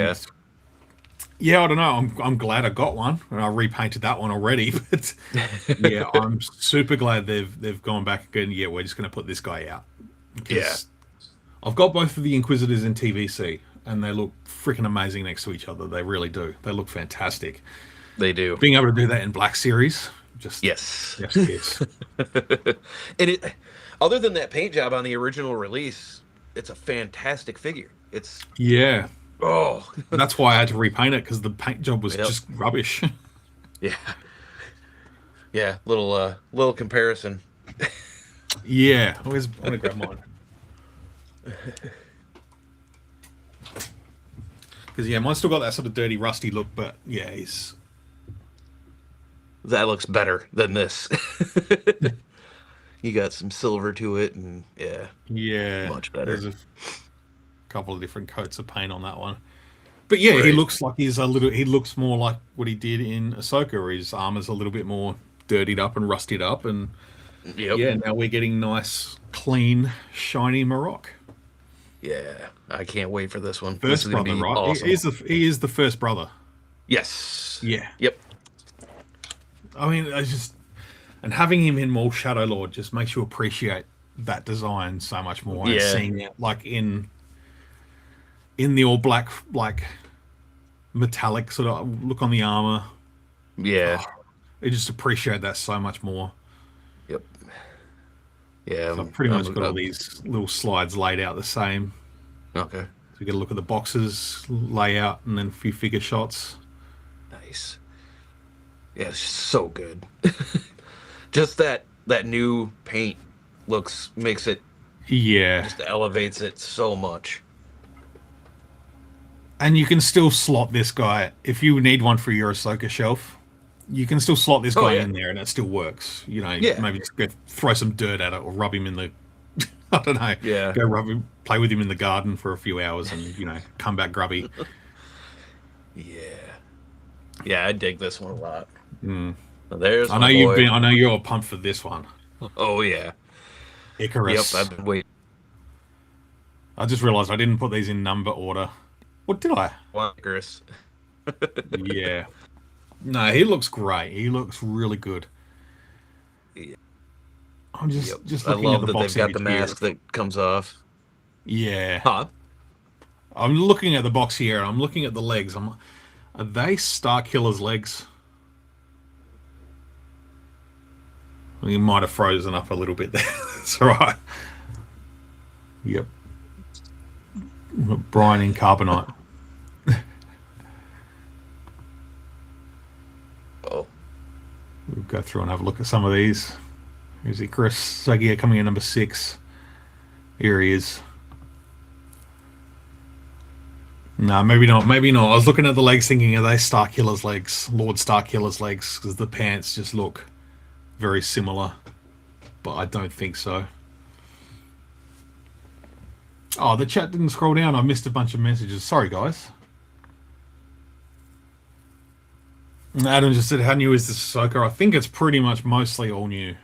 yeah, I don't know. I'm glad I got one, and I repainted that one already. But yeah, I'm super glad they've gone back again. Yeah, we're just going to put this guy out. Yeah, I've got both of the Inquisitors in TVC, and they look freaking amazing next to each other. They really do. They look fantastic. They do. Being able to do that in Black Series, just yes. And other than that paint job on the original release, it's a fantastic figure. It's that's why I had to repaint it, because the paint job was just rubbish. Yeah, little comparison. Yeah, I'm gonna grab mine. Because yeah, mine's still got that sort of dirty, rusty look, but yeah, that looks better than this. You got some silver to it, and yeah, yeah, much better. There's a couple of different coats of paint on that one. But yeah, he Right. looks like he's a little. He looks more like what he did in Ahsoka. Where his armor's a little bit more dirtied up and rusted up, and Yep. yeah, now we're getting nice, clean, shiny Marok. Yeah. I can't wait for this one. This First is gonna brother, be right? awesome. He is the first brother. Yes. Yeah, Yep. I mean, I just and having him in more Shadow Lord just makes you appreciate that design so much more, and Yeah. seeing it like in the all black like metallic sort of look on the armor. Yeah. Oh, I just appreciate that so much more. Yep. Yeah. So I've pretty much got all these little slides laid out the same. Okay. So we get a look at the boxes layout and then a few figure shots. Nice. Yeah, it's so good. Just that new paint makes it Yeah. just elevates it so much. And you can still slot this guy if you need one for your Ahsoka shelf. You can still slot this Oh guy yeah. in there and it still works. You know, Yeah. maybe just go throw some dirt at it or rub him in the I don't know. Yeah. Go rub him, play with him in the garden for a few hours and, come back grubby. Yeah. Yeah, I dig this one a lot. Mm. There's my boy. I know you're pumped for this one. Oh yeah. Yep, Icarus. I've been waiting. I just realized I didn't put these in number order. What did I? Icarus. Yeah. No, he looks great. He looks really good. Yep. I'm just I looking at love the that they've box got the image here. mask that comes off. Yeah. Huh? I'm looking at the box here and I'm looking at the legs. Are they Star Killer's legs? Well, you might have frozen up a little bit there. That's all right. Yep. Brian in carbonite. Oh. We'll go through and have a look at some of these. Here's Icarus Sagia coming in number 6. Here he is. No, maybe not. Maybe not. I was looking at the legs thinking, are they Starkiller's legs? Lord Starkiller's legs? Because the pants just look very similar. But I don't think so. Oh, the chat didn't scroll down. I missed a bunch of messages. Sorry, guys. Adam just said, how new is this Ahsoka? I think it's pretty much mostly all new.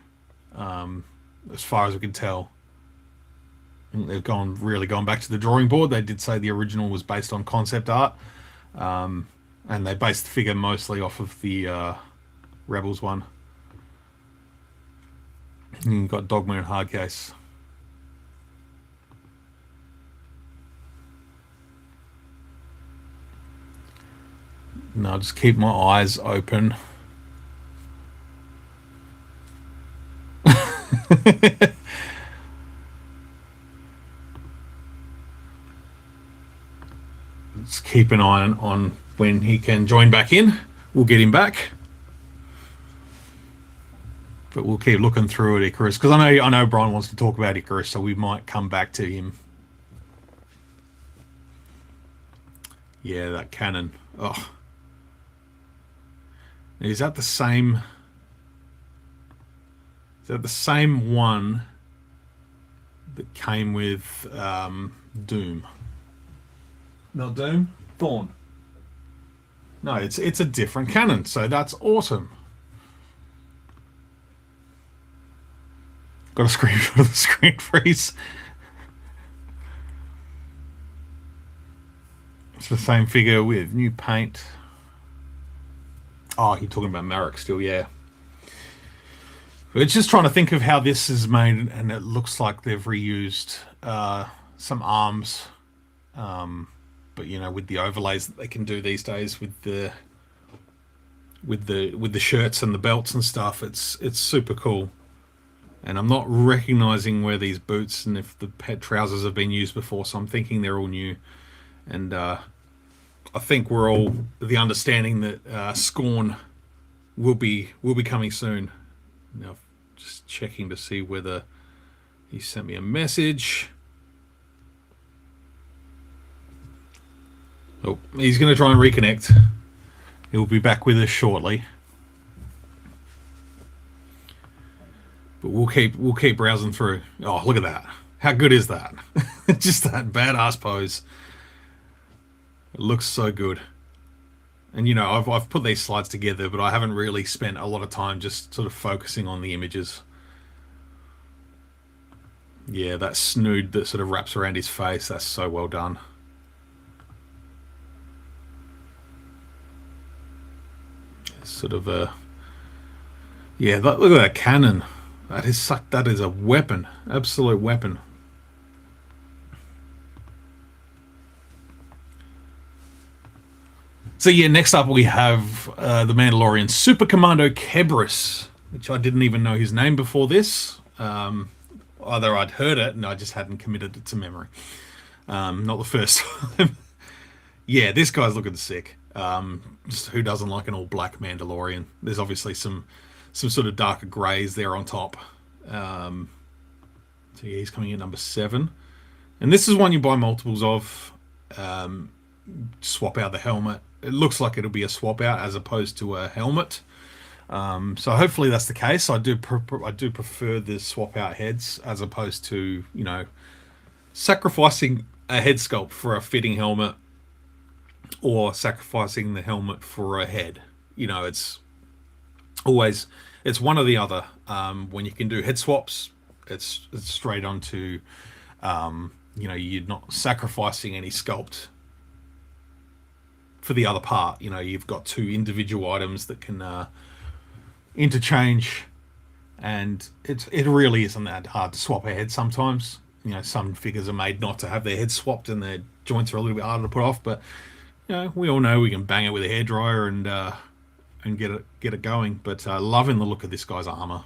As far as we can tell. They've really gone back to the drawing board. They did say the original was based on concept art, and they based the figure mostly off of the Rebels one. And you've got Dogma and Hardcase. Now just keep my eyes open. Let's keep an eye on when he can join back in. We'll get him back. But we'll keep looking through at Icarus because I know Brian wants to talk about Icarus, so we might come back to him. Yeah, that cannon. Oh, is that the same? Is that the same one that came with Doom? Not Doom, Thorn. No, it's a different cannon, so that's awesome. Got a screenshot of the screen freeze. It's the same figure with new paint. Oh, you're talking about Marek still, yeah. It's just trying to think of how this is made, and it looks like they've reused some arms, but with the overlays that they can do these days with the shirts and the belts and stuff, it's super cool. And I'm not recognizing where these boots and if the pet trousers have been used before, so I'm thinking they're all new. And I think we're all the understanding that Scorn will be coming soon. Now, just checking to see whether he sent me a message. Oh, he's going to try and reconnect. He'll be back with us shortly. But we'll keep browsing through. Oh, look at that! How good is that? Just that badass pose. It looks so good. And I've put these slides together, but I haven't really spent a lot of time just sort of focusing on the images. Yeah, that snood that sort of wraps around his face, that's so well done. Sort of a yeah, look at that cannon. That is a weapon, absolute weapon. So yeah, next up we have the Mandalorian Super Commando Kebris, which I didn't even know his name before this. Either I'd heard it and I just hadn't committed it to memory. Not the first time. Yeah, this guy's looking sick. Just who doesn't like an all black Mandalorian? There's obviously some sort of darker greys there on top. Um, so yeah, he's coming in number 7, and this is one you buy multiples of. Um, Swap out the helmet. It looks like it'll be a swap out as opposed to a helmet. So hopefully that's the case. I do prefer the swap out heads as opposed to sacrificing a head sculpt for a fitting helmet or sacrificing the helmet for a head. It's always it's one or the other. When you can do head swaps, it's straight onto you're not sacrificing any sculpt for the other part. You've got two individual items that can interchange, and it really isn't that hard to swap a head sometimes. Some figures are made not to have their heads swapped, and their joints are a little bit harder to put off. But we all know we can bang it with a hairdryer and get it going. But loving the look of this guy's armor.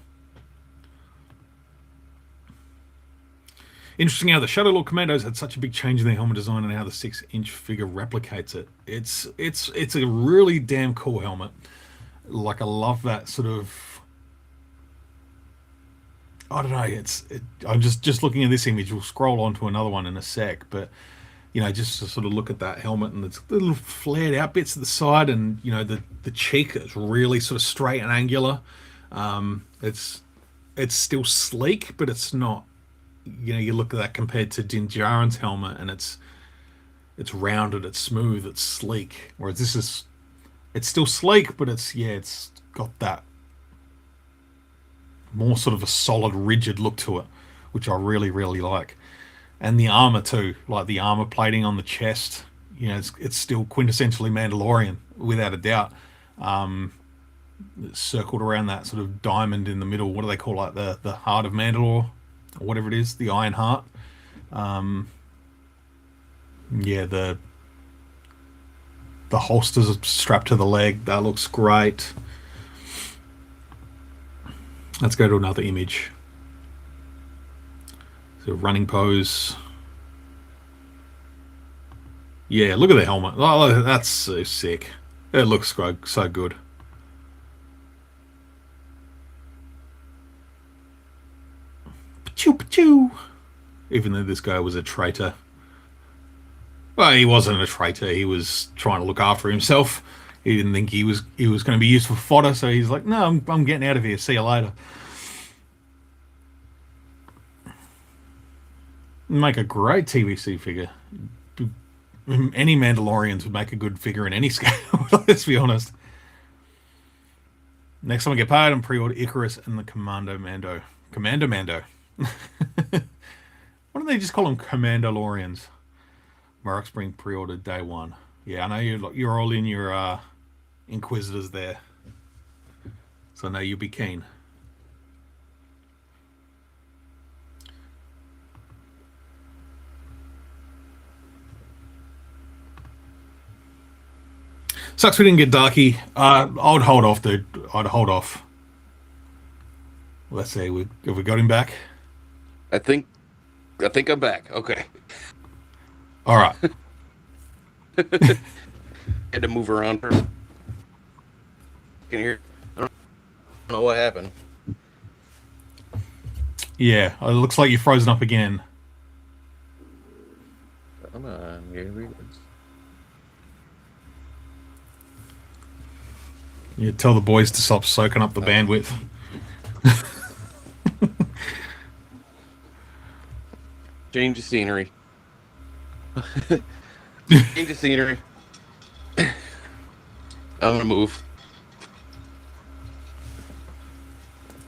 Interesting how the Shadow Lord Commandos had such a big change in their helmet design and how the 6-inch figure replicates it. It's a really damn cool helmet. Like, I love that sort of. I don't know. I'm just looking at this image. We'll scroll on to another one in a sec, but just to sort of look at that helmet and the little flared out bits at the side, and the cheek is really sort of straight and angular. It's still sleek, but it's not. You look at that compared to Din Djarin's helmet, and it's rounded, it's smooth, it's sleek. Whereas it's still sleek, but it's got that more sort of a solid, rigid look to it, which I really, really like. And the armor too, like the armor plating on the chest, it's still quintessentially Mandalorian without a doubt. It's circled around that sort of diamond in the middle. What do they call it? The heart of Mandalore, or whatever it is, the Iron Heart. Yeah, the holsters are strapped to the leg. That looks great. Let's go to another image. So running pose. Yeah, look at the helmet. Oh, that's so sick. It looks so good. Pachoo, pachoo. Even though this guy was a traitor. Well, he wasn't a traitor. He was trying to look after himself. He didn't think he was going to be used for fodder, so he's like, "No, I'm getting out of here. See you later." Make a great TVC figure. Any Mandalorians would make a good figure in any scale. Let's be honest. Next time I get paid, and pre-order Icarus and the Commando Mando. Commander Mando. Why don't they just call them Commandalorians? Mark Spring pre-ordered day 1. Yeah, I know you're all in your Inquisitors there, so I know you'll be keen. Sucks we didn't get Darky. I'd hold off, dude. I'd hold off. Let's see. Have we got him back? I think I'm back. Okay. All right. Had to move around for. Can you hear? I don't know what happened. Yeah, it looks like you're frozen up again. Come on, here we go. You tell the boys to stop soaking up the bandwidth. Change the scenery. Change the scenery. I'm gonna move.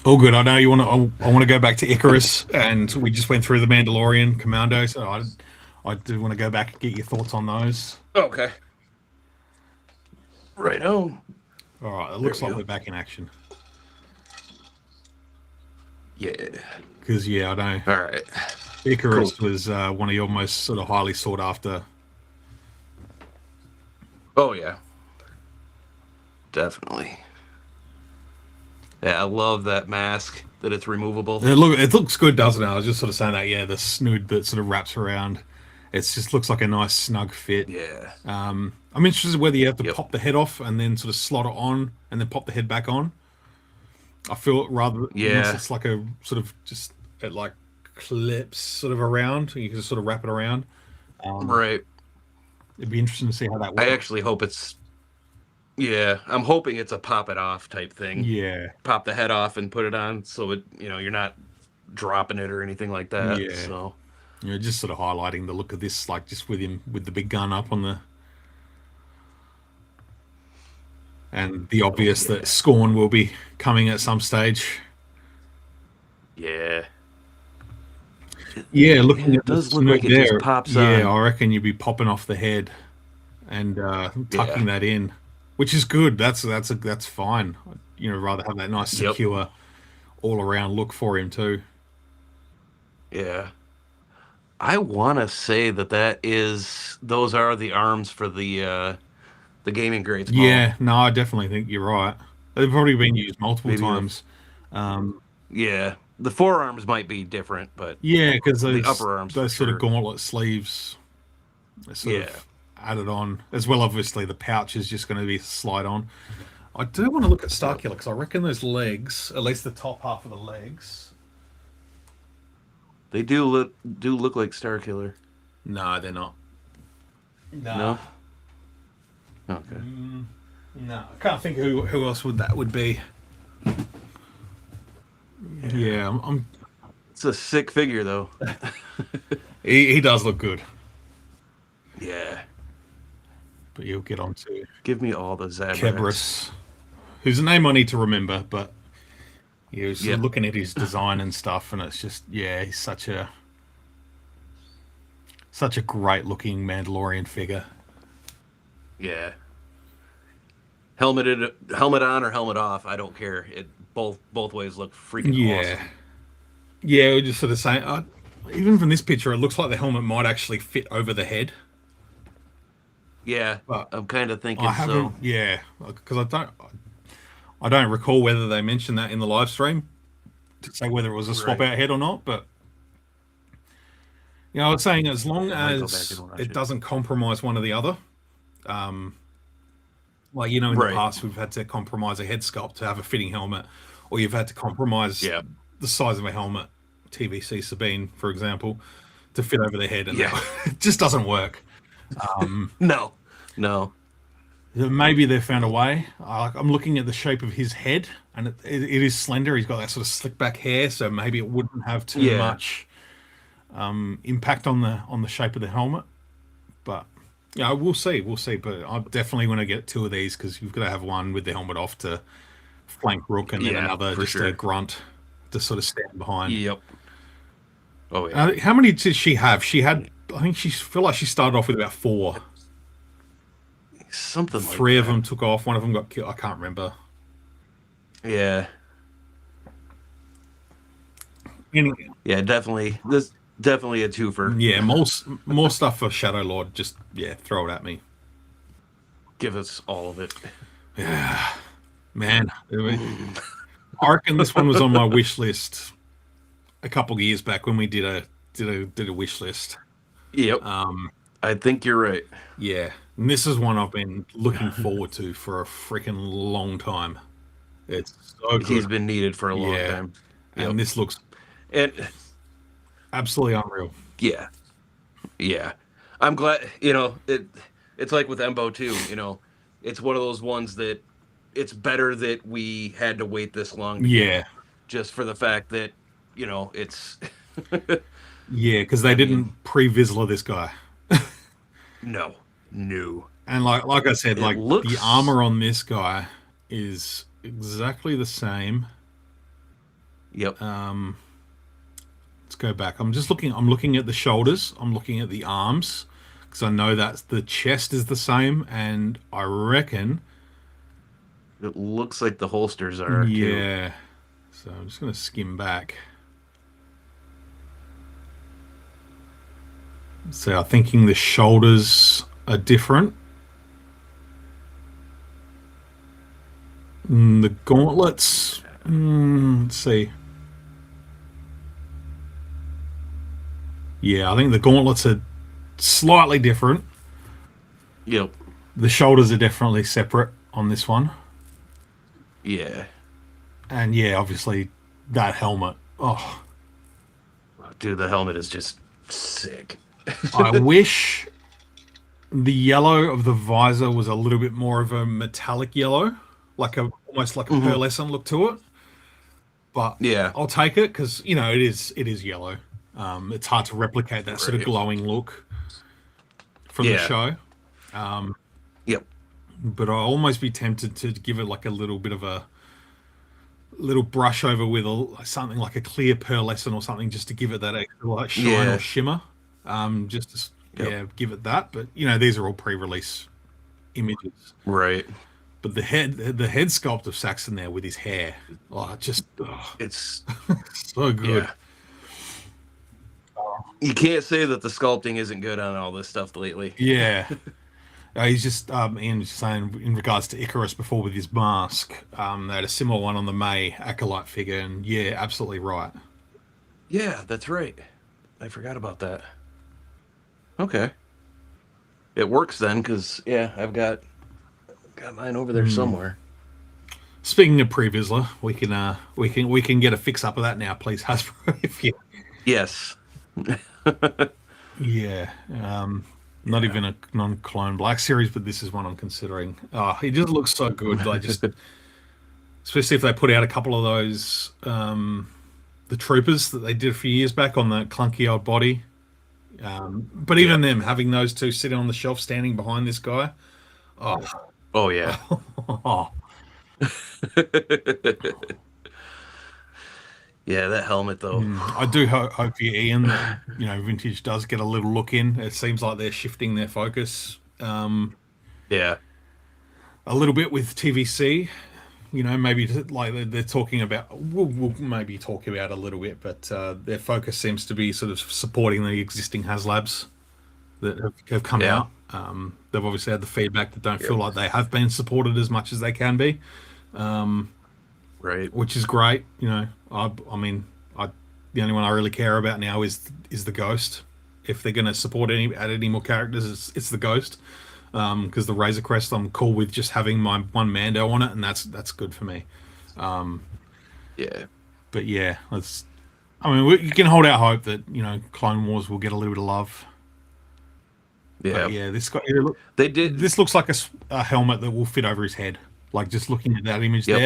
All good. I know you want to. I want to go back to Icarus, and we just went through the Mandalorian Commando. So I do want to go back and get your thoughts on those. Okay. Right on. All right. It There looks we like go. we're back in action. Yeah. Because I know All right. Icarus Cool. was one of your most sort of highly sought after. Oh yeah. Definitely. Yeah, I love that mask that it's removable. It looks good, doesn't it? I was just sort of saying that. Yeah, the snood that sort of wraps around. It just looks like a nice snug fit. Yeah. I'm interested whether you have to Yep. pop the head off and then sort of slot it on and then pop the head back on. I feel rather unless Yeah. it's like a sort of just it like clips sort of around, you can just sort of wrap it around. Um, Right. it'd be interesting to see how that I works. actually hope it's. Yeah, I'm hoping it's a pop it off type thing. Yeah, Pop the head off and put it on, so you're not dropping it or anything like that. yeah. So Just sort of highlighting the look of this, like just with him with the big gun up on the and the oh obvious that yeah, Scorn will be coming at some stage. yeah, Yeah, looking it at the does look snoot like it just there, pops yeah, on. I reckon you'd be popping off the head and tucking Yeah. that in, which is good. That's fine. Rather have that nice Yep. secure all around look for him too. Yeah. I want to say those are the arms for the gaming grade small. Yeah, no, I definitely think you're right. They've probably been used multiple Maybe the times. Um, yeah, the forearms might be different, but yeah, because the those upper arms for those sort of sure. gauntlet sleeves are sort Yeah. of added on as well. Obviously, the pouch is just going to be slide on. I do want to look at Yep. Starkiller because I reckon those legs, at least the top half of the legs. They do look like Star Killer. No, they're not. Nah. No. Okay. No, I can't think who else would be. Yeah. Yeah, It's a sick figure though. he does look good, Yeah. but you'll get on to Give me all the Zabraks. Kebris, whose name I need to remember, but yeah, was Yep. looking at his design and stuff, and it's just yeah, he's such a great looking Mandalorian figure. Yeah. Helmet on or helmet off, I don't care. It both ways look freaking Yeah, awesome. yeah, we're just sort of saying. Even from this picture, it looks like the helmet might actually fit over the head, Yeah, but I'm kind of I thinking haven't. so. Yeah, because I don't recall whether they mentioned that in the live stream to say whether it was a swap Right. out head or not. But I was saying as long Yeah, I might go back and as watch it it. doesn't compromise one or the other. Um, like in the Right. past we've had to compromise a head sculpt to have a fitting helmet, or you've had to compromise Yeah. the size of a helmet. TVC Sabine, for example, to fit over the head, and Yeah. it just doesn't work. Um, No. No. Maybe they found a way. I'm looking at the shape of his head, and it is slender. He's got that sort of slick back hair, so maybe it wouldn't have too Yeah. much impact on the shape of the helmet. But yeah, we'll see. We'll see. But I definitely want to get two of these because you've got to have one with the helmet off to flank Rook, and then Yeah, another for just a sure. grunt to sort of stand behind. Yep. Oh yeah. How many did she have? She had. I think she feel like she started off with about four. Something like Three of that. them took off. One of them got killed. I can't remember. Yeah. Any, Yeah, definitely. This definitely a twofer. yeah, more stuff for Shadow Lord. Just yeah, throw it at me, Give us all of it. man. I reckon this one was on my wish list a couple of years back when we did a wish list. Yep. Um, I think you're right. yeah, and this is one I've been looking forward to for a freaking long time. It's so good. He's been needed for a long Yeah, time. Yep. and this looks And absolutely unreal. yeah. Yeah. I'm glad, it's like with Embo too, it's one of those ones that it's better that we had to wait this long to get Yeah, just for the fact that, it's yeah, because they I mean, didn't pre-Vizsla this guy. no. No. And like I said, It like the looks. armor on this guy is exactly the same. Yep. Let's go back. I'm just looking. I'm looking at the shoulders. I'm looking at the arms because I know that the chest is the same, and I reckon, It looks like the holsters are too. yeah. So I'm just gonna skim back. So I'm thinking the shoulders are different. The gauntlets. Let's see. Yeah, I think the gauntlets are slightly different. Yep. The shoulders are definitely separate on this one. Yeah. And yeah, obviously that helmet. Oh, Dude, the helmet is just sick. I wish the yellow of the visor was a little bit more of a metallic yellow, like a almost like a Hmm. pearlescent look to it. But Yeah. I'll take it because it is yellow. It's hard to replicate that sort of Right. glowing look from the Yeah. show. Yep. But I'll almost be tempted to give it like a little bit of a little brush over with something like a clear pearlescent or something just to give it that extra like shine or Yeah. shimmer. Just to, Yep. yeah, give it that. But these are all pre-release images. Right. But the head sculpt of Saxon there with his hair, just It's so good. yeah. You can't say that the sculpting isn't good on all this stuff lately. Yeah. He's just Ian was saying in regards to Icarus before with his mask. They had a similar one on the May Acolyte figure, and yeah, absolutely right. Yeah, that's right. I forgot about that. Okay. It works then, because yeah, I've got mine over there somewhere. Speaking of Previsler, we can get a fix up of that now, please, Hasbro. If you, Yes. yeah, not Yeah. even a non-clone Black Series, but this is one I'm considering. Oh, he just looks so good. Like just especially if they put out a couple of those the troopers that they did a few years back on the clunky old body. But Yeah. even them having those two sitting on the shelf, standing behind this guy. Oh, Oh yeah. oh, Yeah, that helmet though. I do hope for you, Ian, that Vintage does get a little look in. It seems like they're shifting their focus Yeah. a little bit with TVC. Maybe like they're talking about. We'll maybe talk about a little bit, but their focus seems to be sort of supporting the existing HasLabs that have come Yeah. out. They've obviously had the feedback that don't feel Yep. like they have been supported as much as they can be, Right. which is great. I mean, the only one I really care about now is the Ghost. If they're going to add any more characters, it's the Ghost. Because the Razor Crest, I'm cool with just having my one Mando on it, and that's good for me. Yeah. But yeah, let's. I mean, you can hold out hope that Clone Wars will get a little bit of love. But Yeah. yeah, They did. this looks like a helmet that will fit over his head. Like just looking at that image Yep.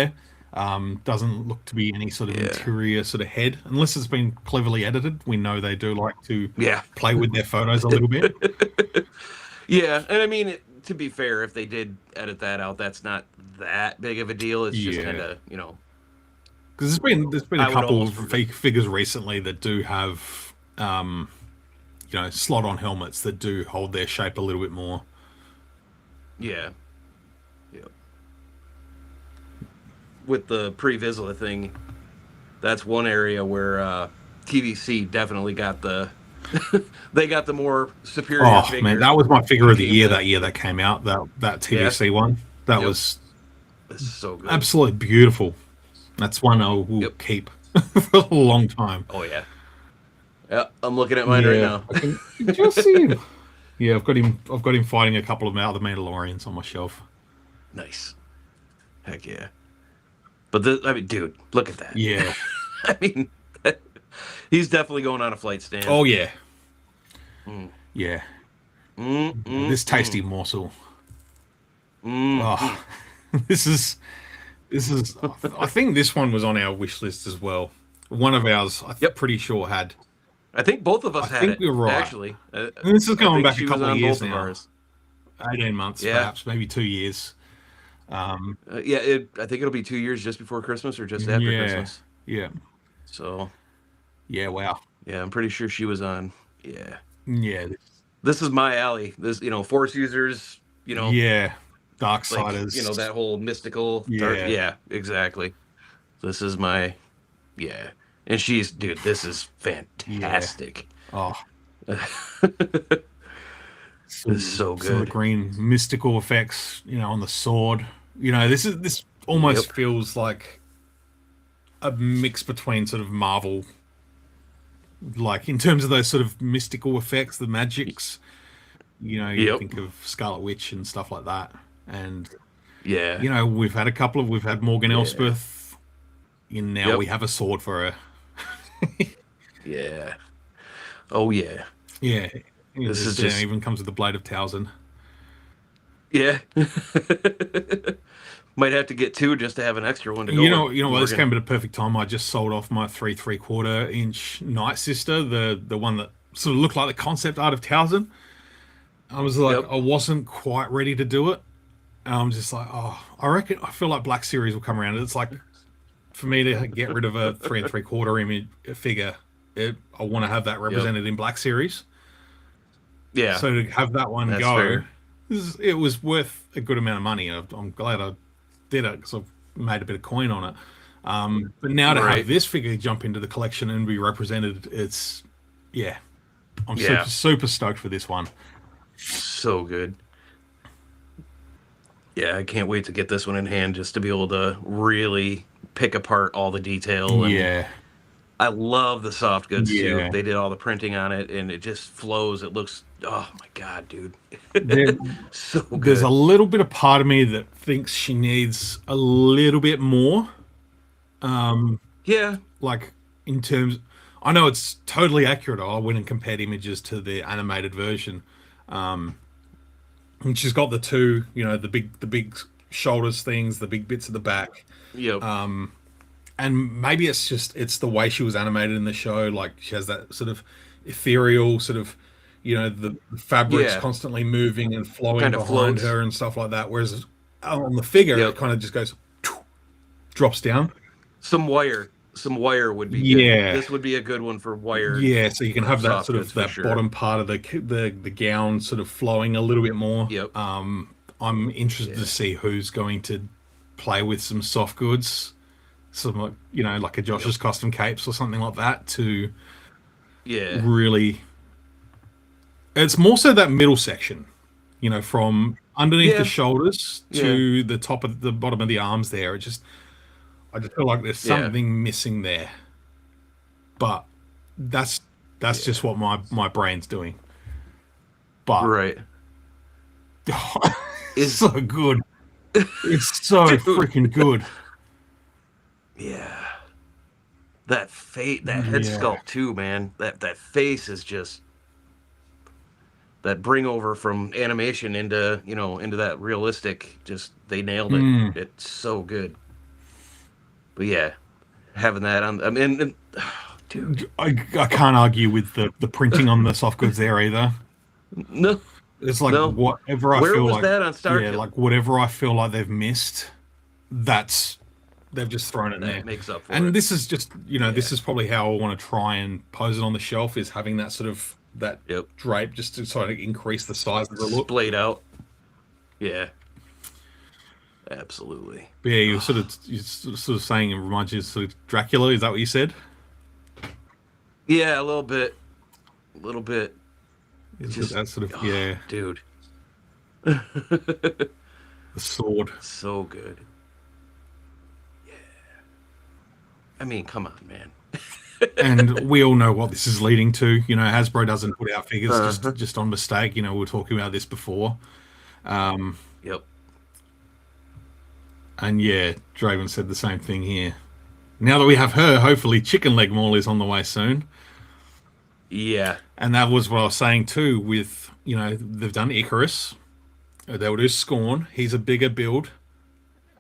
there, doesn't look to be any sort of Yeah. interior sort of head, unless it's been cleverly edited. We know they do like to Yeah. play with their photos a little bit. Yeah. And I mean, to be fair, if they did edit that out, that's not that big of a deal. It's just kind Yeah, of, because there's been a I would couple almost. of figures recently that do have slot on helmets that do hold their shape a little bit more. Yeah. Yeah. With the pre-Vizsla thing, that's one area where TVC definitely got the they got the more superior Oh man, figure that was my figure when it of the came year to that year that came out. That yeah. TVC one that Yep. was It's so good. absolutely beautiful. That's one I will Yep. keep for a long time. Oh yeah. Yeah. I'm looking at mine right Yeah, now. I can just see him. Yeah, I've got him. I've got him fighting a couple of other Mandalorians on my shelf. Nice. Heck yeah. But I mean, dude, look at that. Yeah. I mean, he's definitely going on a flight stand. Oh yeah. Mm. Yeah. This tasty Mm. morsel. Mm. Oh, this is this is. I think this one was on our wish list as well. One of ours, I'm Yep. pretty sure had. I think both of I us had think it you're right. actually. And this is I going think back a she was couple of on years both of now. ours. 18 months, Yeah. perhaps, maybe 2 years. Yeah, I think it'll be 2 years just before Christmas or just after Yeah, Christmas. yeah, So, yeah. Wow. yeah, I'm pretty sure she was on. Yeah. Yeah, This is my alley. This, Force users, yeah. like, Darksiders. that whole mystical dark. Yeah, Yeah, exactly. This is my, yeah. And dude, this is yeah. fantastic. Oh, This is so some of the good. green mystical effects, on the sword. This Yep. almost feels like a mix between sort of Marvel, like in terms of those sort of mystical effects, the magics. You Yep. think of Scarlet Witch and stuff like that, and Yeah. we've had Morgan Yeah. Elspeth, and now Yep. we have a sword for her. Yeah. Oh yeah. Yeah, This is it just even comes with the blade of Towson. yeah. Might have to get two just to have an extra one to go with What? This Morgan. came at a perfect time. I just sold off my 3 3/4 inch Night Sister, the one that sort of looked like the concept art of Towson. I was like, Yep. I wasn't quite ready to do it. And I'm just like, oh, I feel like Black Series will come around. It's like for me to get rid of a 3 3/4 image figure. I want to have that Yep. represented in Black Series. Yeah. So to have that one That's go, fair. it was worth a good amount of money. I'm glad I did it because I've made a bit of coin on it. But now to have Right. this figure jump into the collection and be represented, yeah, I'm super Yeah. super stoked for this one. So good. Yeah, I can't wait to get this one in hand just to be able to really pick apart all the detail. And Yeah, I love the soft goods too. yeah. They did all the printing on it and it just flows. It looks, oh my God, dude. There, So there's a good. little bit of part of me that thinks she needs a little bit more. Yeah. Like in terms, I know it's totally accurate. I went and compared images to the animated version. And she's got the two, the big shoulders things, the big bits at the back. Yep. And maybe it's the way she was animated in the show. Like she has that sort of ethereal sort of, the fabric's Yeah. constantly moving and flowing Kind of behind floats. her and stuff like that. Whereas on the figure, it Yep. kind of just goes, drops down. Some wire would be good. Yeah, This would be a good one for wired yeah. So you can have that soft sort goods of for that sure. bottom part of the gown sort of flowing a little bit more. Yep. I'm interested to Yeah. see who's going to play with some soft goods, some like a Yep. Josh's custom capes or something like that to Yeah. really. It's more so that middle section, from underneath the Yeah. shoulders Yeah. to the top of the bottom of the arms. There, I just feel like there's Yeah. something missing there, but that's just Yeah. what my brain's doing. But Right. it's Is so good. It's so dude. freaking good. Yeah. That head Yeah. sculpt too, man. That face is just that bring over from animation into that realistic. Just they nailed it. Mm. It's so good. But yeah, having that on. I mean, dude. I can't argue with the printing on the soft goods there either. No, It's like no. whatever I Where feel was like, that on yeah, Starkiller? like whatever I feel like they've missed, that's they've just thrown it in there. That makes up for And it. this is just, Yeah. this is probably how I want to try and pose it on the shelf is having that sort of that Yep. drape just to sort of increase the size of the look. Splayed out. Yeah. Absolutely. But yeah, you're sort of saying it reminds you of sort of Dracula. Is that what you said? Yeah, a little bit. A little bit. Is it Just, that sort of, oh, yeah, dude. the sword. So good. I mean, come on, man. And we all know what this is leading to. Hasbro doesn't put out figures Uh-huh. just on mistake. We were talking about this before. Yep. And yeah, Draven said the same thing here. Now that we have her, hopefully Chicken Leg Mall is on the way soon. Yeah. And that was what I was saying too with, they've done Icarus. They'll do Scorn. He's a bigger build.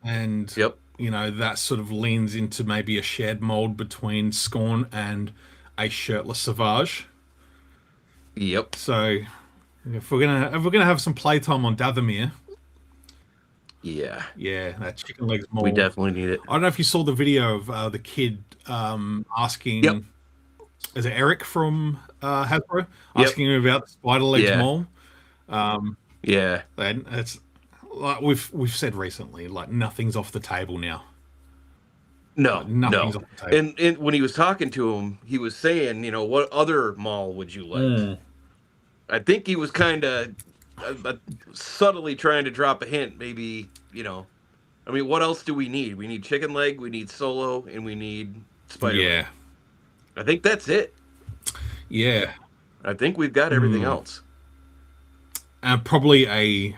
And, Yep. that sort of leans into maybe a shared mold between Scorn and a shirtless Savage. Yep. So If we're gonna have some playtime on Dathomir, Yeah, yeah, that chicken legs we mall. definitely need it. I don't know if you saw the video of the kid Yep, asking, is it Eric from Hasbro, yep, asking him about the spider legs yeah, mall? Um, yeah. and it's like we've said recently, like nothing's off the table now. Like No, nothing's no. off the table. And when he was talking to him, he was saying, what other mall would you like? Mm. I think he was kind of subtly trying to drop a hint. Maybe, I mean, what else do we need? We need chicken leg, we need solo, and we need Spider Man. Yeah, I think that's it. yeah, I think we've got everything mm. else. And probably I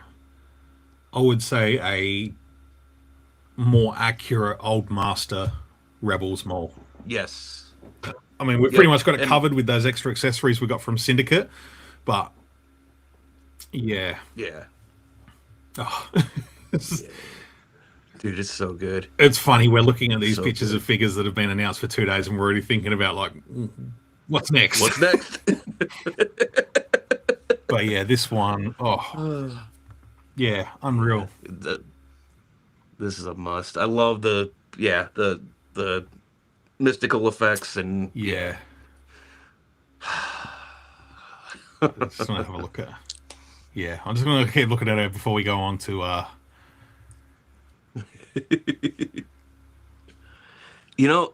would say a more accurate old master Rebels mall. Yes. I mean, we've pretty Yep. much got it And covered with those extra accessories we got from Syndicate, but yeah. yeah. Oh. Yeah. Dude, it's so good. It's funny. We're looking at these So pictures of good. figures that have been announced for 2 days, and we're already thinking about like, what's next? What's next? But yeah, this one, oh yeah, unreal. This is a must. I love the mystical effects and yeah. Yeah, just gonna have a look at. Yeah, I'm just gonna keep looking at it before we go on to.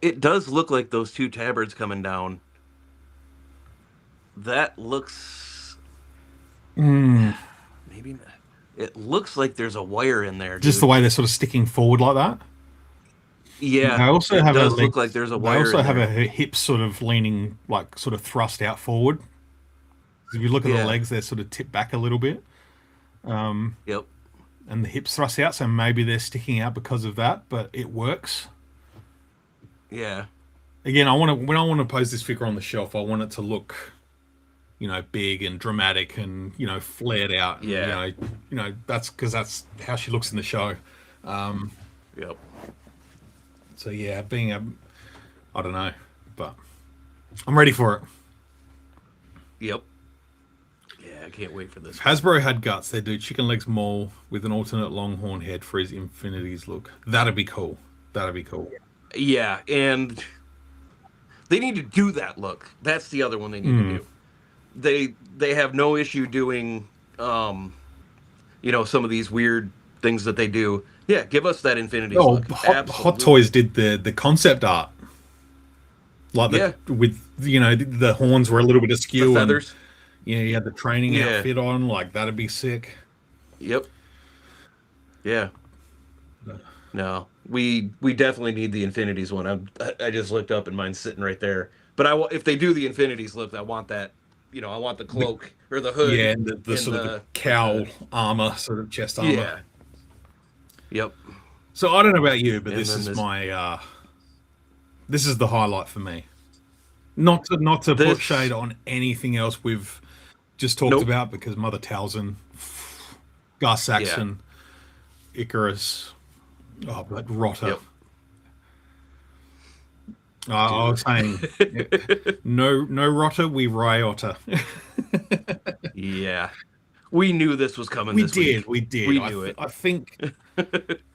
It does look like those two tabards coming down. That looks Mm, maybe not. It looks like there's a wire in there, just the dude. way they're sort of sticking forward like that. Yeah, They also it have a does look legs. like there's a They wire also in have a there. hip sort of leaning, like sort of thrust out forward. If you look at the Yeah. legs, they're sort of tipped back a little bit, Yep. and the hips thrust out. So maybe they're sticking out because of that, but it works. Yeah. Again, I want to when I want to pose this figure on the shelf, I want it to look, big and dramatic and flared out, and Yeah. that's because that's how she looks in the show. Yep. So yeah, being I don't know, but I'm ready for it. Yep. Yeah, I can't wait for this one. Hasbro had guts. They do chicken legs mole with an alternate longhorn head for his Infinities look. That'd be cool. That'd be cool. Yeah, and they need to do that look. That's the other one they need to Mm. do. They have no issue doing some of these weird things that they do. Yeah, give us that Infinities Oh, look. Hot Toys Absolutely. did the concept art, like Yeah, with the horns were a little bit the askew, and feathers. you had the training Yeah. outfit on. Like that'd be sick. Yep. Yeah. No, we definitely need the Infinities one. I just looked up and mine's sitting right there. But if they do the Infinities look, I want that. I want the The, cloak or the yeah, hood and the and sort of the the cowl armor, sort of chest armor. yeah. Yep. So I don't know about you, but And this then is my this is the highlight for me. Not to put shade this. on anything else we've just talked Nope. about, because Mother Talzin, Gus Yeah. Saxon, Icarus, oh, but Rotter. Yep. I was Dude. saying, no Rotter, we Ryotter. Yeah. We knew this was coming We this did, week. we did. We I, knew it. I think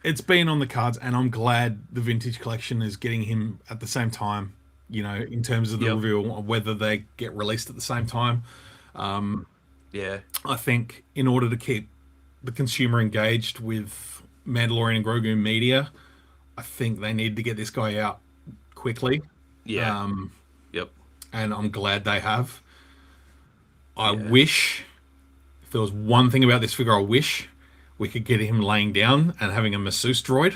it's been on the cards, and I'm glad the vintage collection is getting him at the same time. In terms of the Yep. reveal, whether they get released at the same time. Yeah. I think in order to keep the consumer engaged with Mandalorian and Grogu media, I think they need to get this guy out quickly. Yeah. Um, Yep. and I'm glad they have. I Yeah. wish, if there was one thing about this figure, I wish we could get him laying down and having a masseuse droid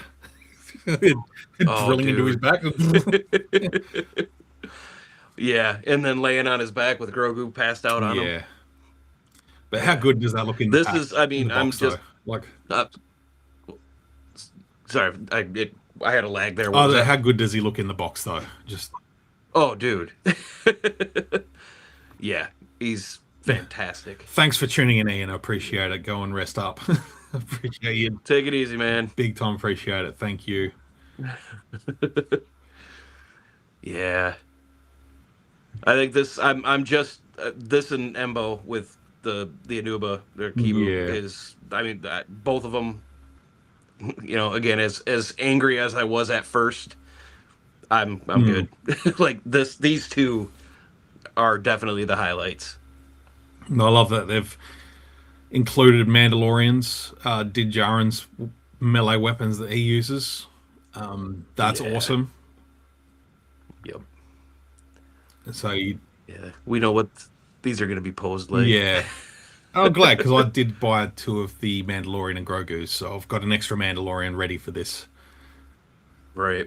Oh, drilling into his dude. back. Yeah, and then laying on his back with Grogu passed out on him. Yeah. But how Yeah. good does that look in the This pack, is. I in the mean, I'm box, though? just. Like, Uh, sorry, I had a lag there. What was how that? good does he look in the box, though? Just Oh, dude. Yeah, he's fantastic. thanks for tuning in, Ian. I appreciate it. Go and rest up. Appreciate you. Take it easy, man. Big time appreciate it. Thank you. Yeah, I think this. I'm just this and Embo with the Anuba, the Kibu Yeah. is. I mean, both of them. You know, again, as angry as I was at first, I'm Mm. good. Like these two are definitely the highlights. And I love that they've included Mandalorians, Din Djarin's melee weapons that he uses. That's Yeah. awesome. Yep. So, you, Yeah. We know what these are going to be posed like. yeah. I'm glad because I did buy two of the Mandalorian and Grogu, so I've got an extra Mandalorian ready for this. Right.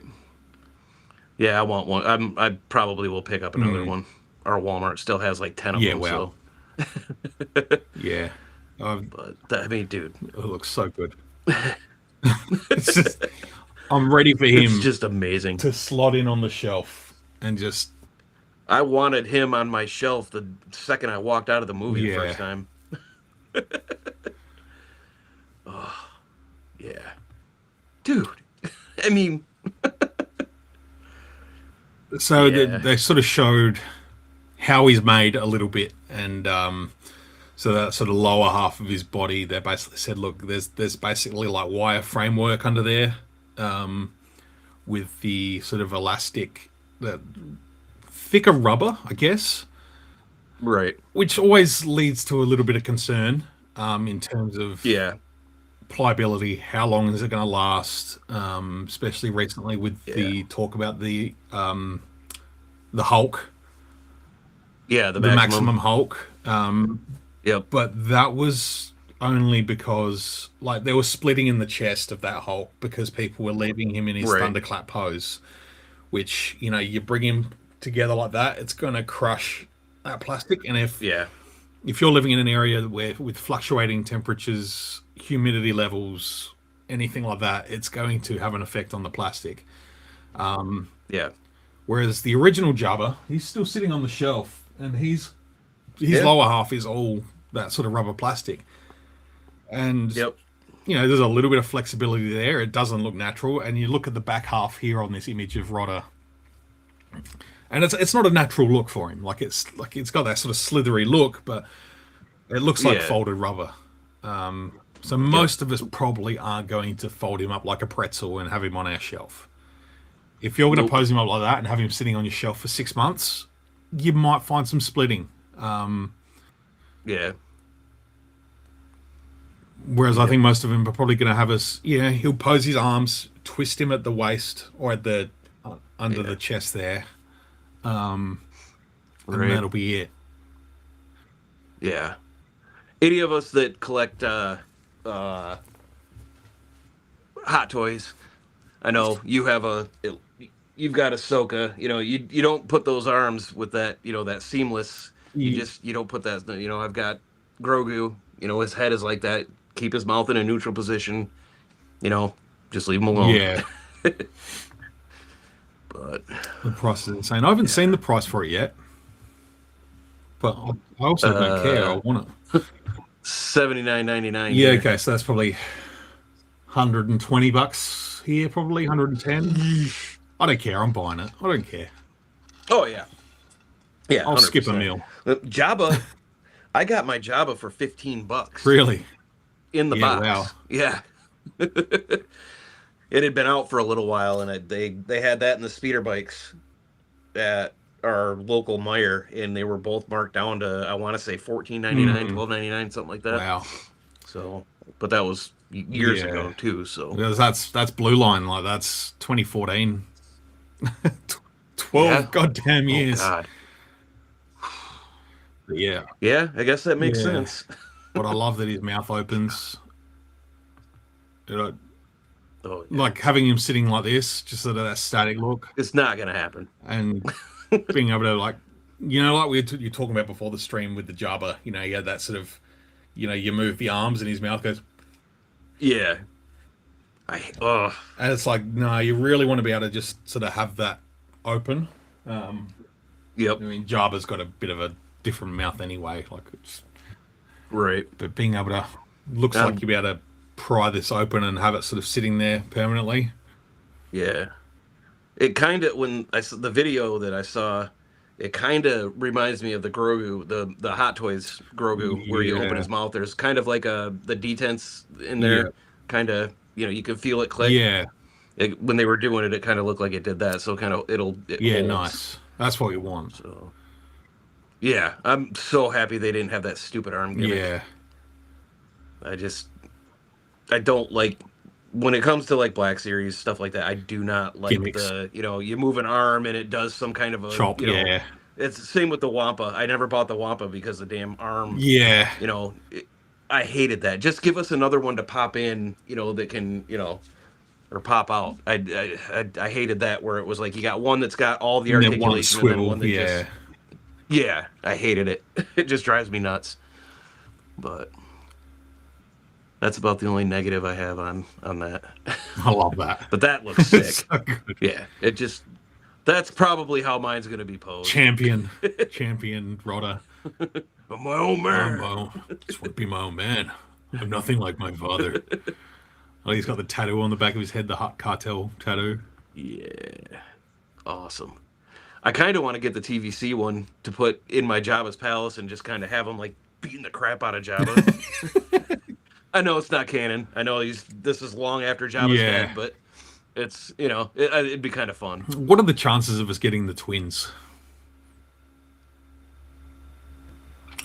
Yeah, I want one. I probably will pick up another Mm. one. Our Walmart still has like 10 of Yeah, them, wow. so. Yeah. But I mean, dude, It looks so good. It's just, I'm ready for it's him just amazing. to slot in on the shelf and just, I wanted him on my shelf the second I walked out of the movie the yeah. first time. Oh, yeah. Dude. I mean, So yeah. they sort of showed how he's made a little bit, and so that sort of lower half of his body, they basically said, look, there's basically like wire framework under there, with the sort of elastic, the thicker rubber, I guess, Right. which always leads to a little bit of concern, in terms of Yeah. pliability. How long is it going to last? Especially recently with Yeah. the talk about the Hulk, Yeah, the the maximum. maximum Hulk. Yep. But that was only because like they were splitting in the chest of that Hulk because people were leaving him in his Right. thunderclap pose, which you bring him together like that, it's going to crush that plastic. And Yeah. if you're living in an area where with fluctuating temperatures, humidity levels, anything like that, it's going to have an effect on the plastic. Yeah. Whereas the original Jabba, he's still sitting on the shelf, and his Yeah. lower half is all that sort of rubber plastic. And Yep. there's a little bit of flexibility there. It doesn't look natural. And you look at the back half here on this image of Rodder, and it's not a natural look for him. It's got that sort of slithery look, but it looks like Yeah. folded rubber. So Yep. most of us probably aren't going to fold him up like a pretzel and have him on our shelf. If you're going to Nope. pose him up like that and have him sitting on your shelf for 6 months, you might find some splitting. Yeah. Whereas I Yep. think most of them are probably going to have us, he'll pose his arms, twist him at the waist or at the under Yeah. the chest there, and Right. that'll be it. Yeah. Any of us that collect uh, Hot Toys, I know you have you've got Ahsoka. You know, you don't put those arms with that, that seamless. You don't put that. I've got Grogu. You know, his head is like that. Keep his mouth in a neutral position. You know, just leave him alone. Yeah, But the price is insane. I haven't seen the price for it yet, but I also don't care. I uh, want it. $79.99 Yeah, here. okay, so that's probably $120 here, probably 110. I don't care. I'm buying it. I don't care. Oh yeah, yeah, I'll skip a 100%. meal. Jabba, I got my Jabba for $15 Really? in the Yeah. Wow. box. Yeah. It had been out for a little while, and they had that in the speeder bikes at our local Meyer, and they were both marked down to, I want to say, 14.99, Mm, 12.99, something like that. wow. So, but that was years Yeah. ago too. So Because that's Blue Line. Like that's 2014. 12 yeah. goddamn Oh years. God. But yeah. Yeah, I guess that makes Yeah. sense. But I love that his mouth opens. You know, Oh yeah. like having him sitting like this, just sort of that static look, It's not gonna happen. and being able to like, like you're talking about before the stream with the Jabba. You had that sort of, you move the arms and his mouth goes, Yeah. Oh and it's like, no, you really want to be able to just sort of have that open. I yep. mean, Jabba's got a bit of a different mouth anyway, Right. but being able to looks like you'll be able to pry this open and have it sort of sitting there permanently. Yeah. It kind of, when I saw the video that I saw, it kind of reminds me of the Grogu, the Hot Toys Grogu, where you open Yeah, his mouth. There's kind of like the detents in yeah, there, kind of, you can feel it click. yeah, When they were doing it, it kind of looked like it did that. So kind of it yeah. holds. Nice. That's what you want. So yeah, I'm so happy they didn't have that stupid arm gimmick. Yeah, I just I don't like when it comes to like Black Series stuff like that. I do not like gimmicks. you move an arm and it does some kind of a Chop. Yeah, it's the same with the Wampa. I never bought the Wampa because the damn arm, yeah. you know, I hated that. Just give us another one to pop in, that can, or pop out. I hated that where it was like you got one that's got all the And then one articulation and then swivel. one that Yeah, just yeah, I hated it. It just drives me nuts. But that's about the only negative I have on that. I love that. But that looks It's sick. so good. Yeah, that's probably how mine's gonna be posed. Champion Rodder. I'm my own man. Just want to be my own man. I'm nothing like my father. Oh, he's got the tattoo on the back of his head, the Hut Cartel tattoo. Yeah, awesome. I kind of want to get the TVC one to put in my Jabba's palace and just kind of have him like beating the crap out of Jabba. I know it's not canon. I know this is long after Jabba's Yeah. dead, but it's it'd be kind of fun. What are the chances of us getting the twins?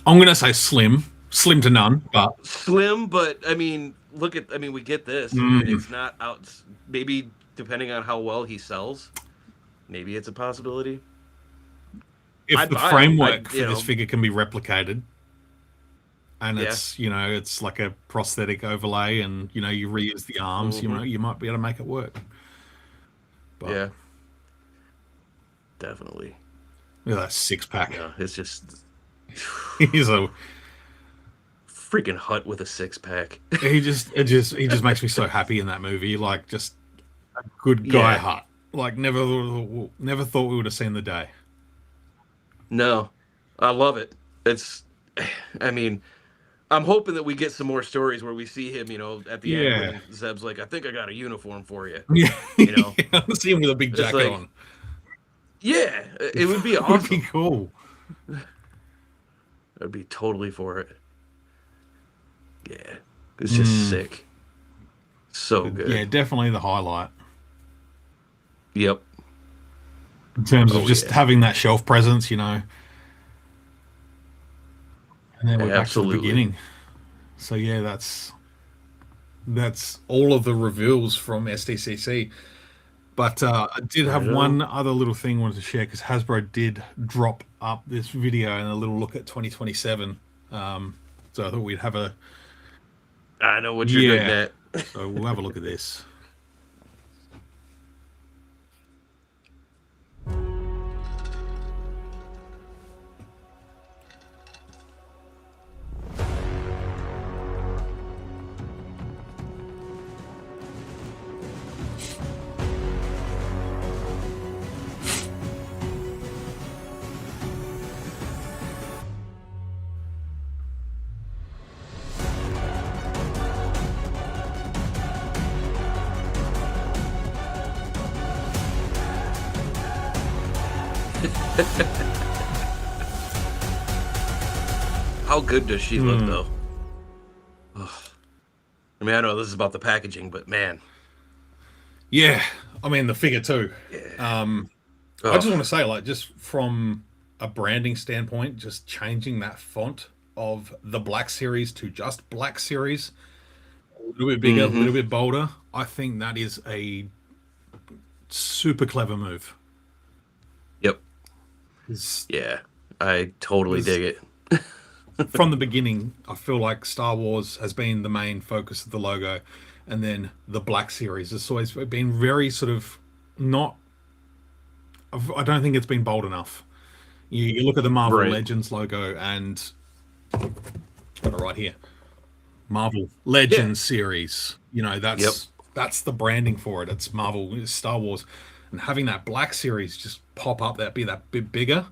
I'm going to say slim. Slim to none, but... Slim, but I mean, we get this. It's not out. Maybe depending on how well he sells, maybe it's a possibility. If the framework for this figure can be replicated, and it's like a prosthetic overlay, and you reuse the arms, you might be able to make it work. But, yeah, definitely. Look at that six-pack. Yeah, it's just He's a freaking Hut with a six-pack. he just makes me so happy in that movie. Like, just a good guy Hut. Like, never thought we would have seen the day. No, I love it. I mean, I'm hoping that we get some more stories where we see him, at the end when Zeb's like, I think I got a uniform for you. Yeah. I see him with a big jacket on. Yeah, it would be awesome. It would be cool. I'd be totally for it. Yeah, it's just sick. So good. Yeah, definitely the highlight. Yep. In terms of just having that shelf presence, And then we're back to the beginning. So yeah, that's all of the reveals from SDCC. But I did have one other little thing I wanted to share, because Hasbro did drop up this video and a little look at 2027. So I thought we'd have a... I know what you're getting at. So we'll have a look at this. How good does she look, though? Ugh. I mean, I know this is about the packaging, but man. Yeah, I mean, the figure too. Yeah. I just want to say, like, just from a branding standpoint, just changing that font of the Black Series to just Black Series, a little bit bigger, a little bit bolder, I think that is a super clever move. Yep. Yeah, I totally dig it. From the beginning, I feel like Star Wars has been the main focus of the logo, and then the Black Series has always been very sort of not... I don't think it's been bold enough. You look at the Marvel Legends logo, and got it right here, Marvel Legends series. That's the branding for it. It's Marvel, it's Star Wars, and having that Black Series just pop up, be that bit bigger,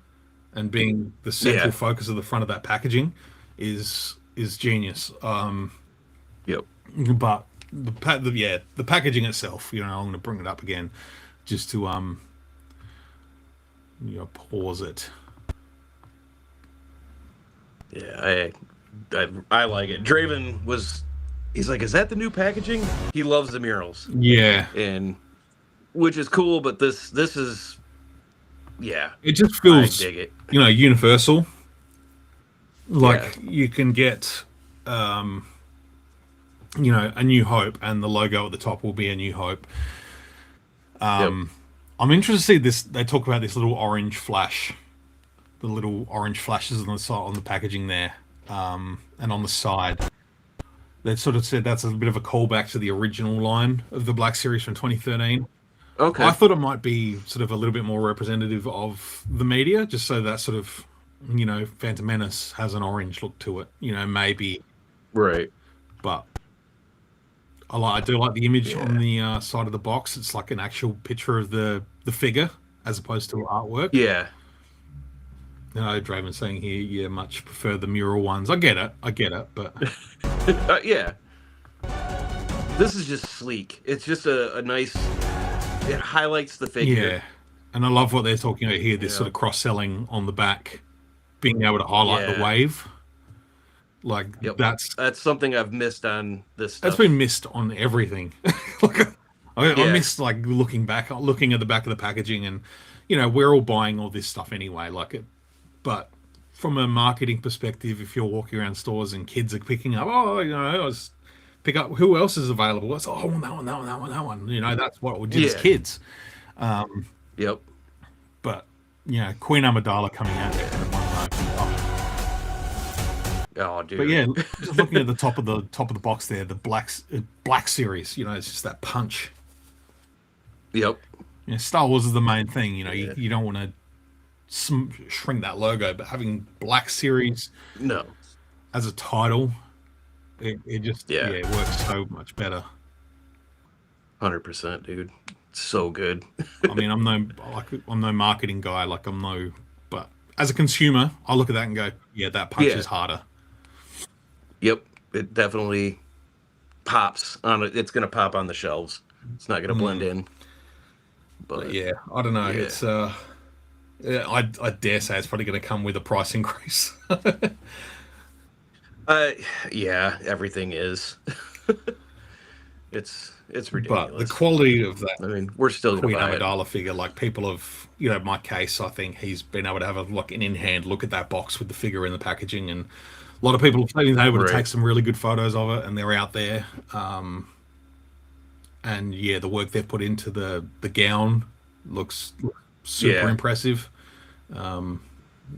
and being the central focus of the front of that packaging is genius. Yep. But the packaging itself, I'm going to bring it up again just to pause it. Yeah, I like it. Draven was, he's like, is that the new packaging? He loves the murals, Yeah, and which is cool. But this is, yeah, it just I feels, dig it. universal. Yeah, Like you can get, a New Hope, and the logo at the top will be a New Hope. yep. I'm interested to see this. They talk about this little orange flash, the little orange flashes on the side on the packaging there, and on the side. They sort of said that's a bit of a callback to the original line of the Black Series from 2013. I Okay, thought it might be sort of a little bit more representative of the media, just so that sort of, Phantom Menace has an orange look to it. Maybe, right. but I do like the image on Yeah, the side of the box. It's like an actual picture of the figure as opposed to artwork. yeah, Draven saying here, yeah, much prefer the mural ones. I get it, but yeah. This is just sleek. It's just a nice. It highlights the figure. yeah. And I love what they're talking about here. You This sort know. of cross selling on the back, being able to highlight the Yeah. wave. Like Yep. that's That's something I've missed on this that's been stuff. missed on everything. like I Yeah. missed like looking at the back of the packaging, and we're all buying all this stuff anyway. But from a marketing perspective, if you're walking around stores and kids are picking up, I was pick up who else is available. It's I want that one, that one, that one, that one. That's what we did as Yeah. kids. Yep. But Queen Amidala coming out there. Yeah. Oh, But dude. yeah, just looking at the top of the box there, the Black Series. It's just that punch. Yep. Star Wars is the main thing. You, Yeah. you don't want to shrink that logo, but having Black Series No. as a title, it just Yeah. it works so much better. 100%, dude. So good. I mean, I'm no marketing guy, but as a consumer, I look at that and go, yeah, that punch Yeah. is harder. Yep. It definitely pops on it. It's gonna pop on the shelves. It's not gonna blend Mm. in. But But yeah, I don't know. yeah. It's yeah, I dare say it's probably going to come with a price increase. Uh yeah, everything is. It's But the ridiculous. quality of that I mean, we're still gonna Queen buy it. Amidala figure, like people have, my case, I think he's been able to have an in-hand look at that box with the figure in the packaging, and a lot of people have been able to take Right. some really good photos of it, and they're out there. And yeah, the work they've put into the gown looks super Yeah. impressive. Yeah,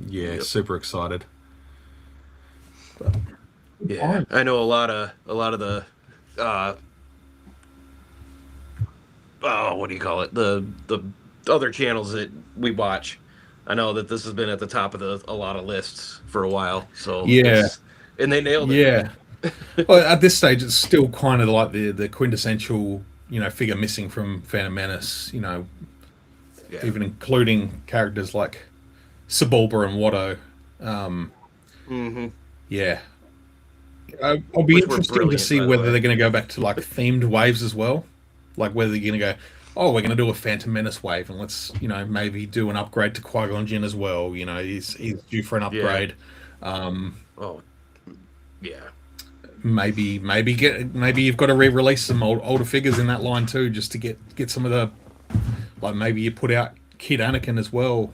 Yep. super excited. Yeah. I know a lot of the uh oh, what do you call it? The other channels that we watch. I know that this has been at the top of a lot of lists for a while. So Yeah, it's and they nailed it, yeah. man. Well, at this stage, it's still kind of like the quintessential, figure missing from Phantom Menace. Yeah. Even including characters like Sebulba and Watto. Um, Mm-hmm. yeah, I'll be Which were interesting to brilliant, see by the whether way. they're going to go back to like themed waves as well. Like whether they're going to go, oh, we're going to do a Phantom Menace wave, and let's maybe do an upgrade to Qui-Gon Jinn as well. He's due for an Yeah. upgrade. Um, Oh, yeah. maybe you've got to re-release some older figures in that line too, just to get some of the, like, maybe you put out Kid Anakin as well.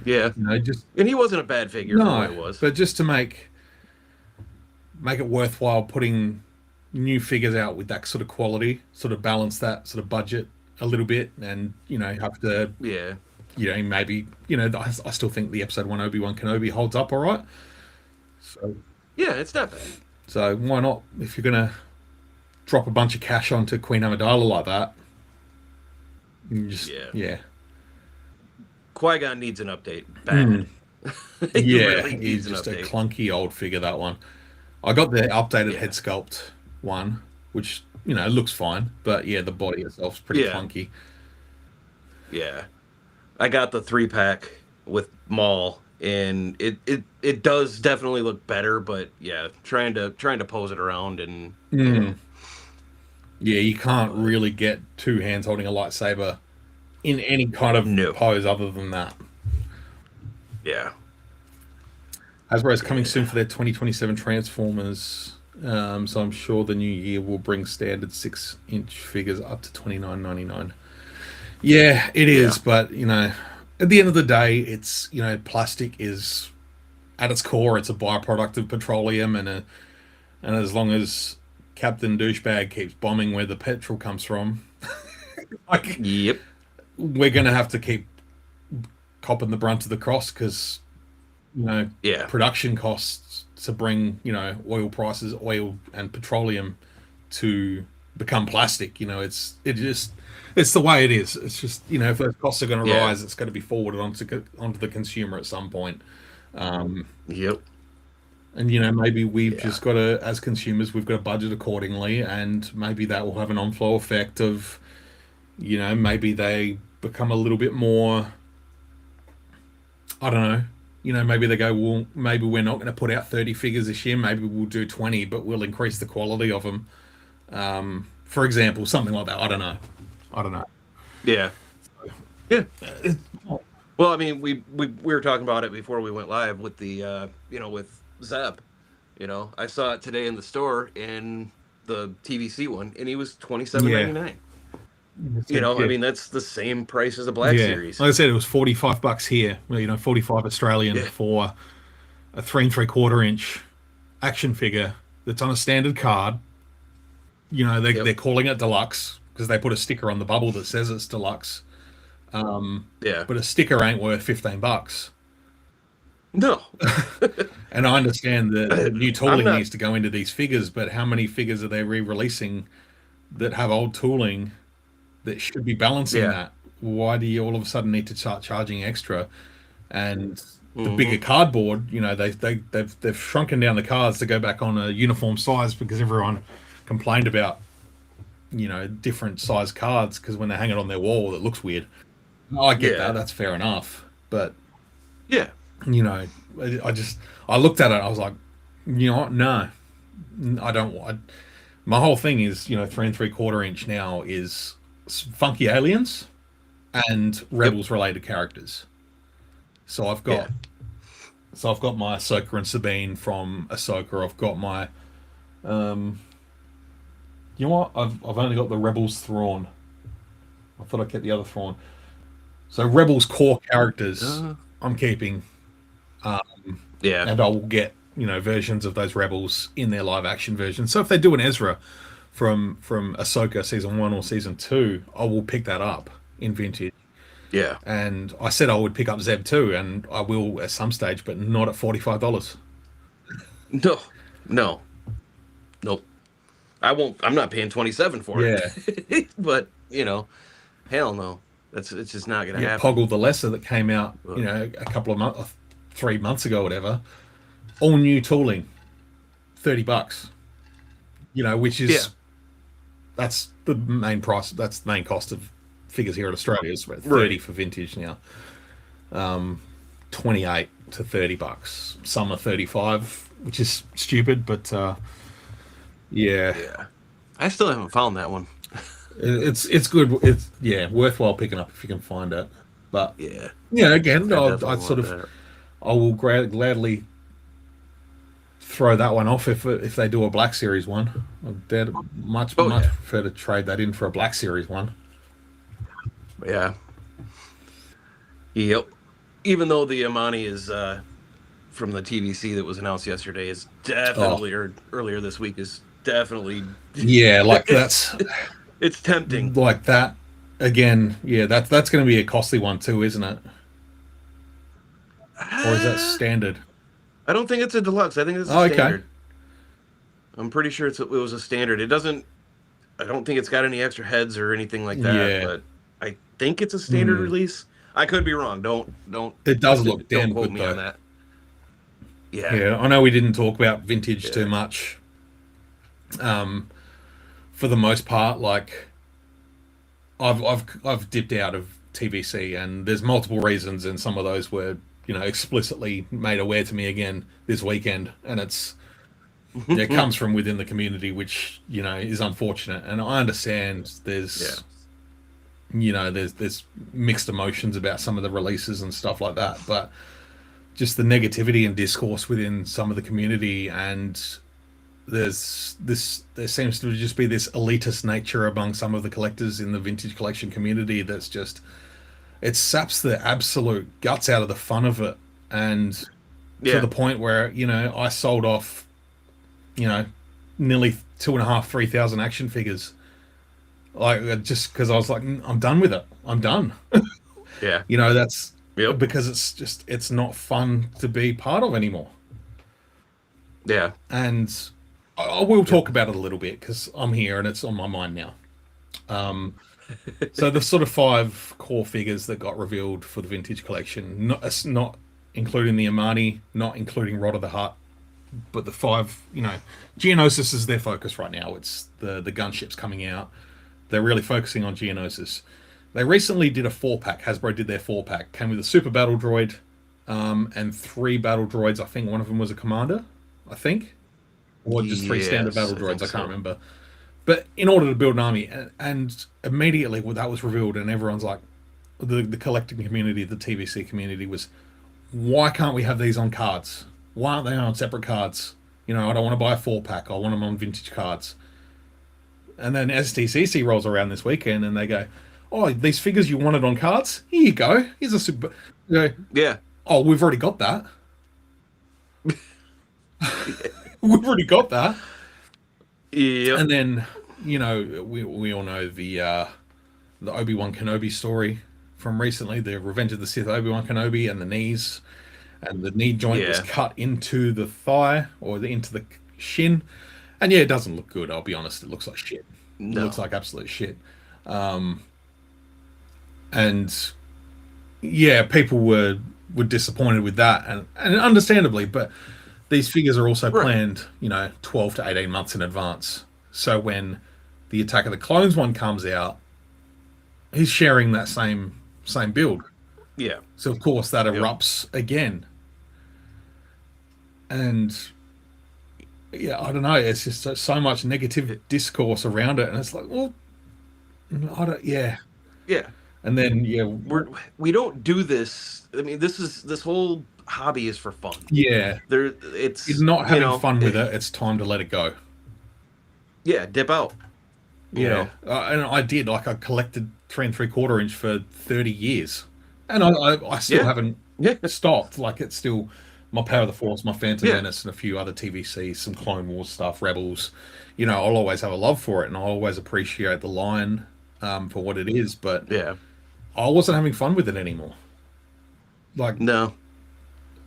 Yeah. Just And he wasn't a bad figure for what no, it was. but just to make it worthwhile putting new figures out with that sort of quality, sort of balance that sort of budget a little bit, and have to, Yeah. maybe I still think the Episode 1 Obi-Wan Kenobi holds up all right. So Yeah, it's not bad. so why not, if you're gonna drop a bunch of cash onto Queen Amidala like that, you just Yeah. yeah. Qui-Gon needs an update. Mm. Bad. He Yeah, really he's needs an just a update. clunky old figure, that one. I got the updated head Yeah. sculpt one, which looks fine, but yeah, the body itself's pretty Yeah. clunky. Yeah. I got the 3-pack with Maul, and it does definitely look better, but yeah, trying to pose it around and yeah. Mm. Yeah, you can't But really get two hands holding a lightsaber in any kind of no. pose other than that. Yeah. Hasbro's coming soon Yeah. for their 2027 Transformers. So I'm sure the new year will bring standard 6-inch figures up to $29.99. Yeah, it Yeah. is, but at the end of the day, it's plastic is at its core, it's a byproduct of petroleum, and as long as Captain Douchebag keeps bombing where the petrol comes from, like Yep. we're gonna have to keep copping the brunt of the cross because you know Yeah. production costs to bring oil prices, oil and petroleum to become plastic. It's the way it is. It's just if those costs are going to Yeah. rise, it's going to be forwarded onto the consumer at some point. Um, Yep. and maybe we've Yeah. just got to, as consumers, we've got to budget accordingly, and maybe that will have an on-flow effect of maybe they become a little bit more. I don't know. Maybe they go, well, maybe we're not going to put out 30 figures this year. Maybe we'll do 20, but we'll increase the quality of them. For example, something like that. I don't know. I don't know. Yeah. Yeah. Well, I mean, we were talking about it before we went live with the with Zeb. I saw it today in the store in the TVC one, and he was Yeah. $27.99. I Yeah. mean, that's the same price as a Black Yeah. Series. Like I said, it was $45 here. 45 Australian Yeah. for a 3 3/4 inch action figure that's on a standard card. Yep. They're calling it deluxe because they put a sticker on the bubble that says it's deluxe. Yeah. But a sticker ain't worth $15. No. And I understand that new I'm tooling not. needs to go into these figures, but how many figures are they re-releasing that have old tooling that should be balancing Yeah. that? Why do you all of a sudden need to start charging extra? And the Hmm. bigger cardboard, they've shrunken down the cards to go back on a uniform size because everyone complained about different size cards because when they hang it on their wall, it looks weird. I get that. Yeah. That's fair enough. But Yeah. you know, I looked at it. I was like, what? No, I don't want. My whole thing is, 3 3/4 inch now is funky aliens and Yep. rebels related characters. So I've Yeah. got, so I've got my Ahsoka and Sabine from Ahsoka. I've got my, um, you know what? I've only got the Rebels Thrawn. I thought I kept the other Thrawn. So Rebels core characters Uh, I'm keeping. Um, yeah. and I will get versions of those rebels in their live action version. So if they do an Ezra from Ahsoka season 1 or season 2, I will pick that up in vintage. Yeah. And I said I would pick up Zeb too, and I will at some stage, but not at $45. No. No. Nope. I won't. I'm not paying 27 for Yeah, it. But hell no. It's just not gonna yeah. happen. Poggle the Lesser that came out, Ugh. a couple of months, 3 months ago, whatever. All new tooling, $30. Which Yeah. is that's the main price. That's the main cost of figures here in Australia. Is about 30 Right. for vintage now. 28 to $30. Some are 35, which is stupid, but yeah, Yeah. I still haven't found that one. it's good. It's worthwhile picking up if you can find it. But Yeah. again, I I definitely sort want of that. I will gladly throw that one off if they do a Black Series one. I'd much Oh much yeah. prefer to trade that in for a Black Series one. Yeah. Yep. Even though the Amani is from the TVC that was announced yesterday is Oh definitely, or earlier this week is definitely yeah, like that's it's tempting. like that again. Yeah, that's going to be a costly one too, isn't it? Or is that Uh, standard? I don't think it's a deluxe. I think it's a Oh, okay. standard. I'm pretty sure it was a standard. It doesn't. I don't think it's got any extra heads or anything like that. Yeah. But I think it's a standard Hmm. release. I could be wrong. Don't It does look don't damn quote good me on though. that. Yeah. Yeah, I know we didn't talk about vintage too Yeah. much. Um, for the most part, like I've dipped out of TVC, and there's multiple reasons, and some of those were explicitly made aware to me again this weekend, and it comes from within the community, which is unfortunate, and I understand Yeah. there's mixed emotions about some of the releases and stuff like that, but just the negativity and discourse within some of the community, and there seems to just be this elitist nature among some of the collectors in the vintage collection community that's just it saps the absolute guts out of the fun of it, and to Yeah. the point where I sold off you know nearly 2.5 3,000 action figures, like just because I was like, I'm done with it, I'm done. Yeah. That's Yep. because it's not fun to be part of anymore. Yeah. And I will Yep. talk about it a little bit because I'm here and it's on my mind now. So the sort of 5 core figures that got revealed for the vintage collection, not including the Amani, not including Rod of the Hutt, but the 5, Geonosis is their focus right now. It's the gunships coming out. They're really focusing on Geonosis. They recently did a 4-pack. Hasbro did their 4-pack. Came with a super battle droid, and 3 battle droids. I think one of them was a commander. I think, or just 3 standard Yes, battle I droids. think I can't so. remember. But in order to build an army, and immediately when that was revealed, and everyone's like, the collecting community, the TVC community was, why can't we have these on cards? Why aren't they on separate cards? I don't want to buy a 4-pack. I want them on vintage cards. And then STCC rolls around this weekend, and they go, "Oh, these figures you wanted on cards? Here you go. Here's a super." You go, Yeah. "Oh, we've already got that. We've already got that." Yep. And then we all know the Obi-Wan Kenobi story from recently, the Revenge of the Sith Obi-Wan Kenobi, and the knees, and the knee joint was Yeah. cut into the thigh or into the shin. And yeah, it doesn't look good. I'll be honest. It looks like shit. It looks No. like absolute shit. And yeah, people were disappointed with that, and understandably. But these figures are also Right. planned, 12 to 18 months in advance. So when the Attack of the Clones one comes out, he's sharing that same build. Yeah. So of course that Yep. erupts again, and yeah, I don't know. It's just so much negative It- discourse around it, and it's like, well, I don't, yeah. yeah. And then yeah, We don't do this. I mean, this whole hobby is for fun. yeah, There, you're it's not having fun with it. It's time to let it go. yeah, dip out. You Yeah, know. and I did. Like I collected 3 3/4 inch for 30 years, and I still Yeah. haven't Yeah. stopped. Like it's still my Power of the Force, my Phantom Yeah. Menace, and a few other TVCs, some Clone Wars stuff, Rebels. I'll always have a love for it, and I'll always appreciate the line for what it is. But Yeah. I wasn't having fun with it anymore. Like No.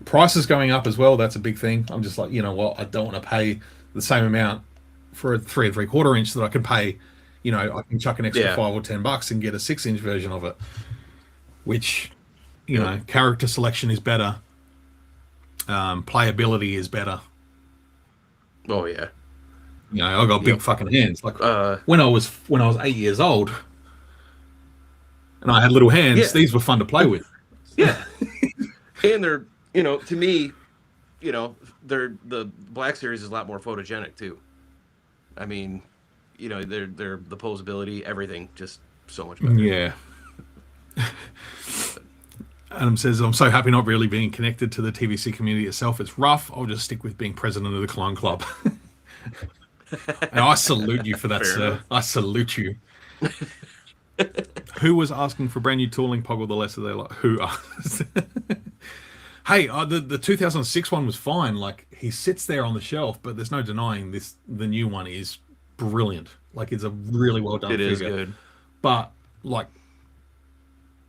prices going up as well. That's a big thing. I'm just like, you know what? I don't want to pay the same amount for a 3 3/4 inch that I can pay. I can chuck an extra Yeah. $5 or $10 and get a 6 inch version of it, which, Yep. character selection is better. Playability is better. Oh yeah. I got big Yep. fucking hands. Like Uh. when I was 8 years old and I had little hands, Yeah. these were fun to play with. Yeah. And they're to me, they're the Black Series is a lot more photogenic too. I mean, they're the posability, everything, just so much better. Yeah. Adam says, I'm so happy not really being connected to the TVC community itself. It's rough. I'll just stick with being president of the Clone Club. And I salute you for that, Fair sir. enough. I salute you. Who was asking for brand new tooling? Poggle the lesser they like. Who asked? Hey, the 2006 one was fine. Like he sits there on the shelf, but there's no denying this. The new one is brilliant. Like it's a really well done It is figure. good. But like,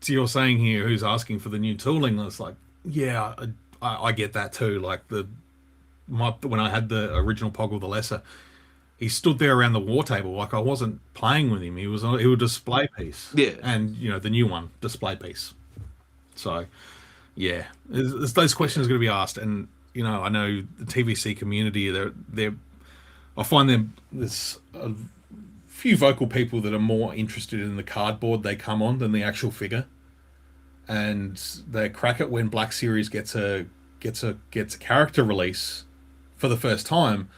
so you're saying here, who's asking for the new tooling? It's like, yeah, I get that too. Like when I had the original Poggle the Lesser, he stood there around the war table like I wasn't playing with him. He was a display piece, Yeah. and the new one display piece. So yeah, those questions are going to be asked, and I know the TVC community. They're I find there's a few vocal people that are more interested in the cardboard they come on than the actual figure, and they crack it when Black Series gets a character release for the first time.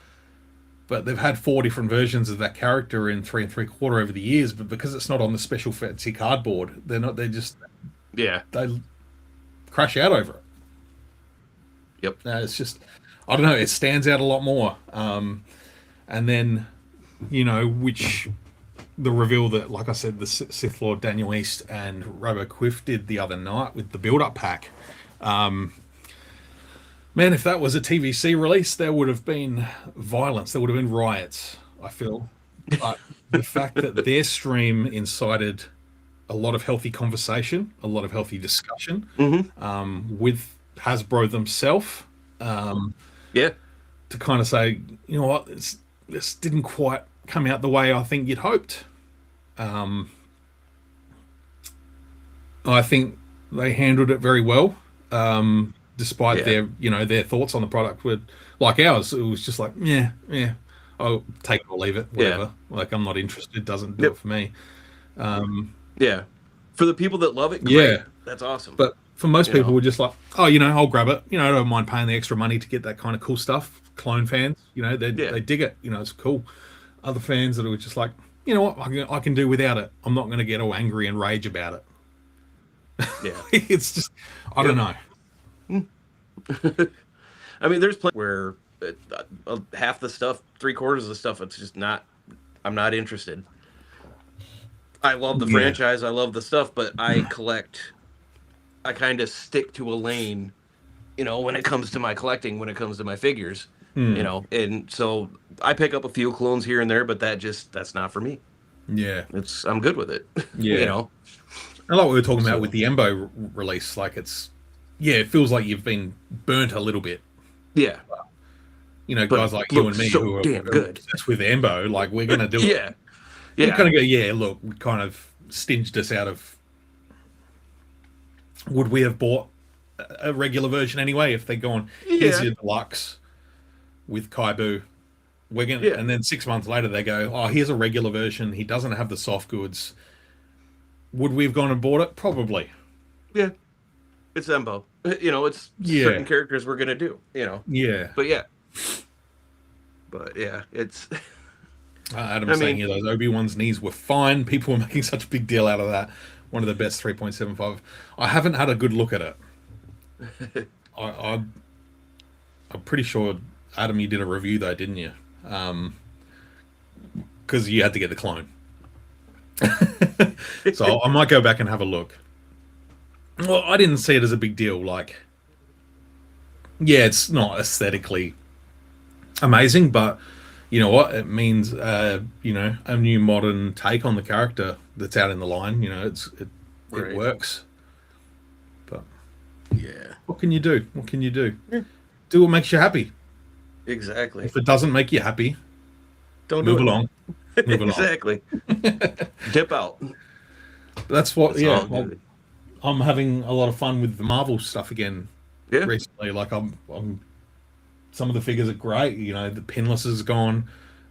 But they've had 4 different versions of that character in 3 3/4 over the years. But because it's not on the special fancy cardboard, they're not. They just Yeah. they crash out over it. Yep. It's just, I don't know, it stands out a lot more. And then, which the reveal that, like I said, the Sith Lord Daniel East and Robo Quiff did the other night with the build-up pack. Man, if that was a TVC release, there would have been violence. There would have been riots, I feel. But the fact that their stream incited a lot of healthy conversation, a lot of healthy discussion with Hasbro themselves, Yeah. to kind of say, you know what, this didn't quite come out the way I think you'd hoped. I think they handled it very well, despite Yeah. their thoughts on the product were like ours. It was just like, yeah, I'll take it or leave it, whatever. Like, I'm not interested. Doesn't do it for me. Yeah. For the people that love it, great. Yeah. That's awesome. But for most You people, know. we're just like, oh, I'll grab it. I don't mind paying the extra money to get that kind of cool stuff. Clone fans, they dig it. It's cool. Other fans that are just like, you know what, I can do without it. I'm not going to get all angry and rage about it. Yeah. It's just, I don't know. I mean, there's plenty where half the stuff, 3/4 of the stuff, it's just not. I'm not interested. I love the franchise. I love the stuff, but I collect. I kind of stick to a lane, when it comes to my collecting, when it comes to my figures, and so I pick up a few clones here and there, but that's not for me. Yeah. I'm good with it. Yeah. I like what we were talking about with the Embo release. Like, it feels like you've been burnt a little bit. Yeah. Guys like you and me so who are damn good. obsessed with Embo, like, we're going to do it. Yeah. You kind of go, yeah, look, we kind of stinged us out of. Would we have bought a regular version anyway if they're going, here's your deluxe with Kaibu? We're gonna, and then 6 months later they go, oh, here's a regular version. He doesn't have the soft goods. Would we have gone and bought it? Probably. Yeah. It's Embo. It's certain characters we're gonna do. Yeah. But yeah. It's. Adam's saying here those Obi-Wan's knees were fine. People were making such a big deal out of that. One of the best 3.75. I haven't had a good look at it. I'm pretty sure, Adam, you did a review though, didn't you? Because you had to get the clone. So I might go back and have a look. Well, I didn't see it as a big deal. Like, yeah, it's not aesthetically amazing, but you know what? It means, a new modern take on the character that's out in the line. It works. But yeah, what can you do? What can you do? Do what makes you happy. Exactly. If it doesn't make you happy, don't move do along. Move along. Exactly. Dip out. That's what. I'm having a lot of fun with the Marvel stuff again. Yeah. Recently, like I'm some of the figures are great. The pinless is gone,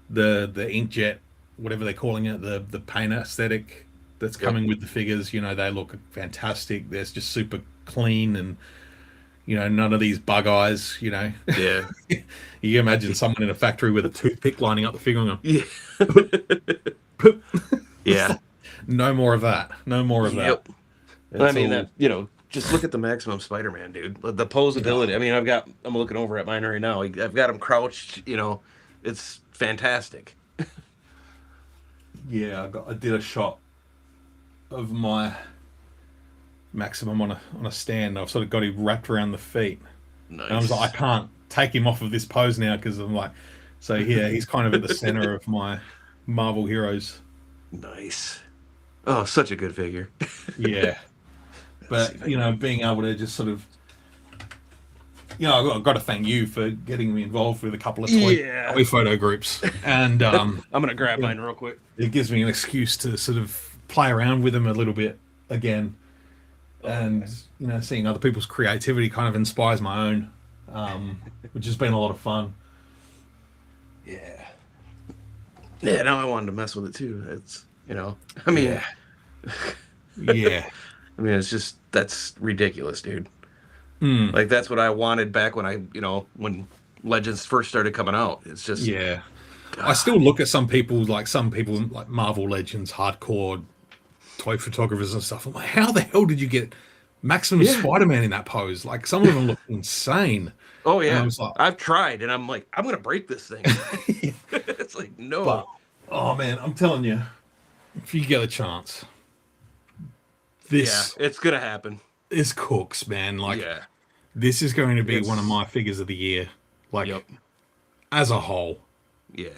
the inkjet, whatever they're calling it, the paint aesthetic that's coming with the figures. They look fantastic. They're just super clean and none of these bug eyes. Yeah. You can imagine someone in a factory with a toothpick lining up the figure and going, yeah. No more of that. No more of that. Yep. I mean, just look at the Maximum Spider-Man, dude. The posability. I mean, I'm looking over at mine right now. I've got him crouched. It's fantastic. Yeah, I did a shot of my Maximum on a stand. I've sort of got him wrapped around the feet. Nice. And I was like, I can't take him off of this pose now because I'm like, so yeah, he's kind of at the center of my Marvel heroes. Nice. Oh, such a good figure. Yeah. But, being able to just sort of, I've got to thank you for getting me involved with a couple of toy photo groups. And I'm going to grab mine real quick. It gives me an excuse to sort of play around with them a little bit again. And, seeing other people's creativity kind of inspires my own, which has been a lot of fun. Yeah. Yeah, now I wanted to mess with it too. It's, I mean... Yeah. I mean, that's ridiculous, dude. Like, that's what I wanted back when when Legends first started coming out. It's just... Yeah. God. I still look at some people like Marvel Legends, hardcore toy photographers and stuff. I'm like, how the hell did you get Maximum Yeah. Spider-Man in that pose. Like some of them look insane. Oh And I yeah. was like, I've tried, and I'm like, I'm gonna break this thing. It's like but no. oh man, I'm telling you, if you get a chance, Yeah, this it's gonna happen. is cooks, man. Like Yeah. this is going to be one of It's my figures of the year. Like yep. as a whole. Yeah.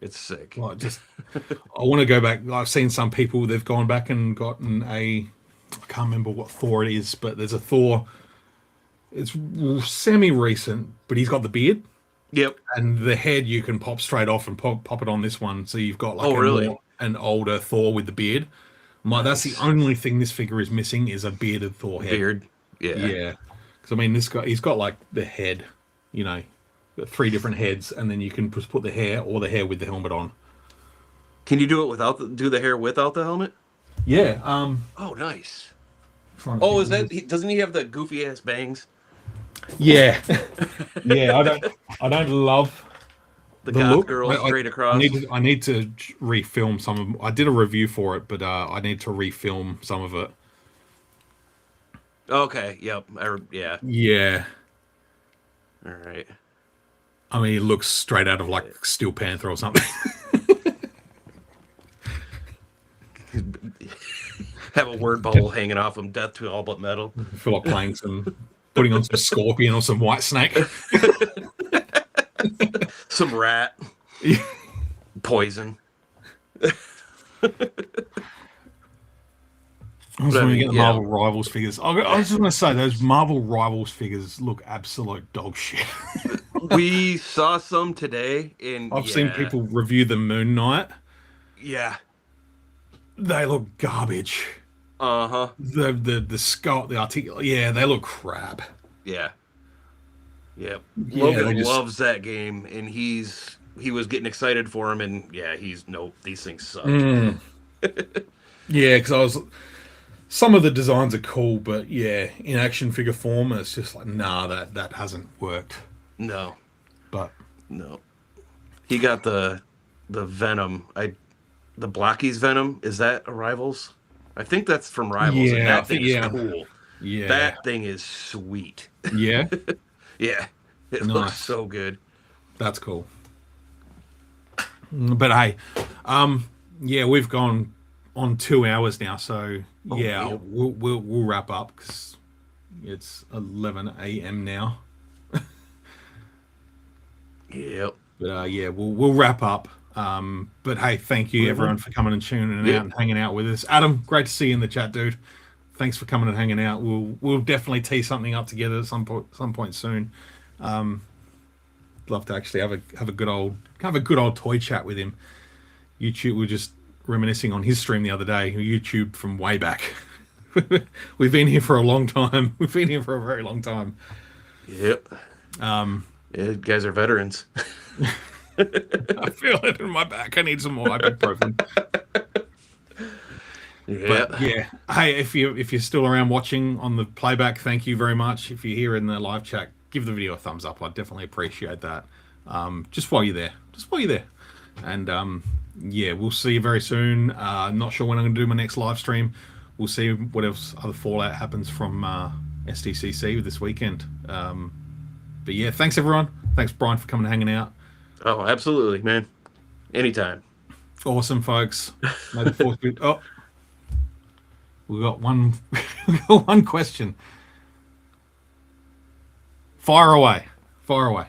It's sick. Like just I want to go back. I've seen some people they've gone back and gotten a I can't remember what Thor it is, but there's a Thor. It's semi-recent, but he's got the beard Yep. and the head. You can pop straight off and pop it on this one, so you've got like Oh a really? more an older Thor with the beard. I'm like, that's the Nice. only thing this figure is missing is a bearded Thor head. Beard. Yeah. Yeah, because I mean, this guy he's got like the head, you know, got three different heads, and then you can just put the hair or the hair with the helmet on. Can you do it without do the hair without the helmet? Yeah. Oh, nice. Trying to Oh, think is what that doesn't he have the goofy ass bangs? Yeah, yeah. I don't love The the goth look. girl straight across. I need to refilm some of. I did a review for it, but I need to refilm some of it. Okay. Yep. Yeah. Yeah, All right. I mean, he looks straight out of like Steel Panther or something. Have a word bubble hanging off him. Death to all but metal. I feel like playing putting on some Scorpion or some White Snake. Some rat. Poison. I was But I going to mean, get the yeah. Marvel Rivals figures. I was just going to say those Marvel Rivals figures look absolute dog shit. We saw some today, and I've seen people review the Moon Knight. Yeah. They look garbage. Uh-huh. The skull, the articulate, yeah, they look crap. Yeah. Yep. Yeah, Logan they just- loves that game, and he was getting excited for him, and yeah, nope, these things suck. Yeah, because some of the designs are cool, but yeah, in action figure form, it's just like nah, that hasn't worked. No, But no. He got the Venom. The Blockies Venom, is that a Rivals? I think that's from Rivals, and Yeah, I that thing think- is yeah. cool. yeah, That thing is sweet. yeah, Yeah. It Nice. looks so good. that's cool. But hey, yeah, we've gone on 2 hours now, so yeah, yeah. we'll wrap up because it's 11 a.m. now. Yep. But yeah, we'll wrap up. But hey, thank you everyone for coming and tuning Yeah. out and hanging out with us. Adam, great to see you in the chat, dude. Thanks for coming and hanging out. We'll definitely tee something up together at some point soon. Love to actually have a good old toy chat with him. YouTube, we were just reminiscing on his stream the other day. YouTube from way back. We've been here for a long time. We've been here for a very long time. Yep. Yeah, you guys are veterans. I feel it in my back. I need some more ibuprofen. Yeah. But yeah, hey, if you're still around watching on the playback, thank you very much. If you're here in the live chat, give the video a thumbs up. I'd definitely appreciate that. Just while you're there, and yeah, we'll see you very soon. Not sure when I'm going to do my next live stream. We'll see what else other fallout happens from SDCC this weekend. But yeah, thanks everyone. Thanks Brian for coming and hanging out. Oh, absolutely, man. Anytime. Awesome, folks. May the force be. Oh, we got one. We got one question. Fire away. Fire away.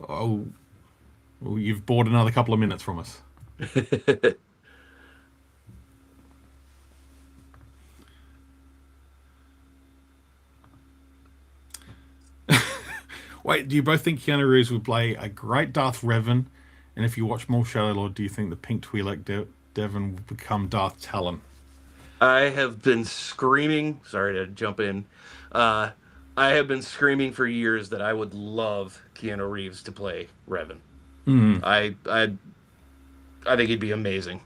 Oh, well, you've bought another couple of minutes from us. Wait, do you both think Keanu Reeves would play a great Darth Revan? And if you watch more Shadow Lord, do you think the pink Twi'lek Devon will become Darth Talon? I have been screaming. Sorry to jump in. I have been screaming for years that I would love Keanu Reeves to play Revan. I think he'd be amazing.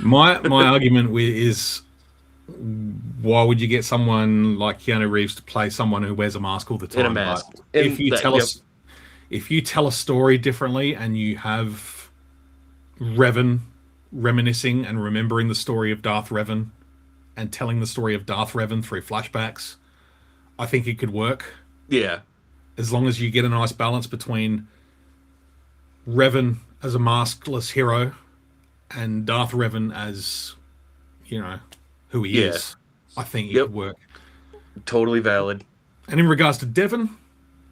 My argument is, why would you get someone like Keanu Reeves to play someone who wears a mask all the time? In a mask. Like, And if you that- tell yep. us, if you tell a story differently and you have Revan reminiscing and remembering the story of Darth Revan and telling the story of Darth Revan through flashbacks, I think it could work Yeah. as long as you get a nice balance between Revan as a maskless hero and Darth Revan as, who he Yeah. is. I think it Yep. could work. Totally valid. And in regards to Devon,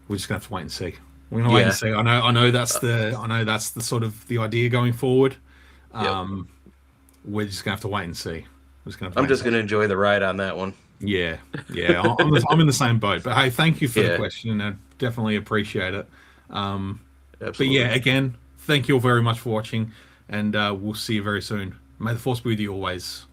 we're just gonna have to wait and see. We're gonna wait and Yeah. see. I know that's the sort of the idea going forward. Yep. We're just gonna have to wait and see. We're just gonna have to I'm wait just and gonna enjoy the ride on that one. see. Yeah. I'm in the same boat. But hey, thank you for the Yeah. question. I definitely appreciate it. But Absolutely. yeah, again, thank you all very much for watching, and we'll see you very soon. May the force be with you always.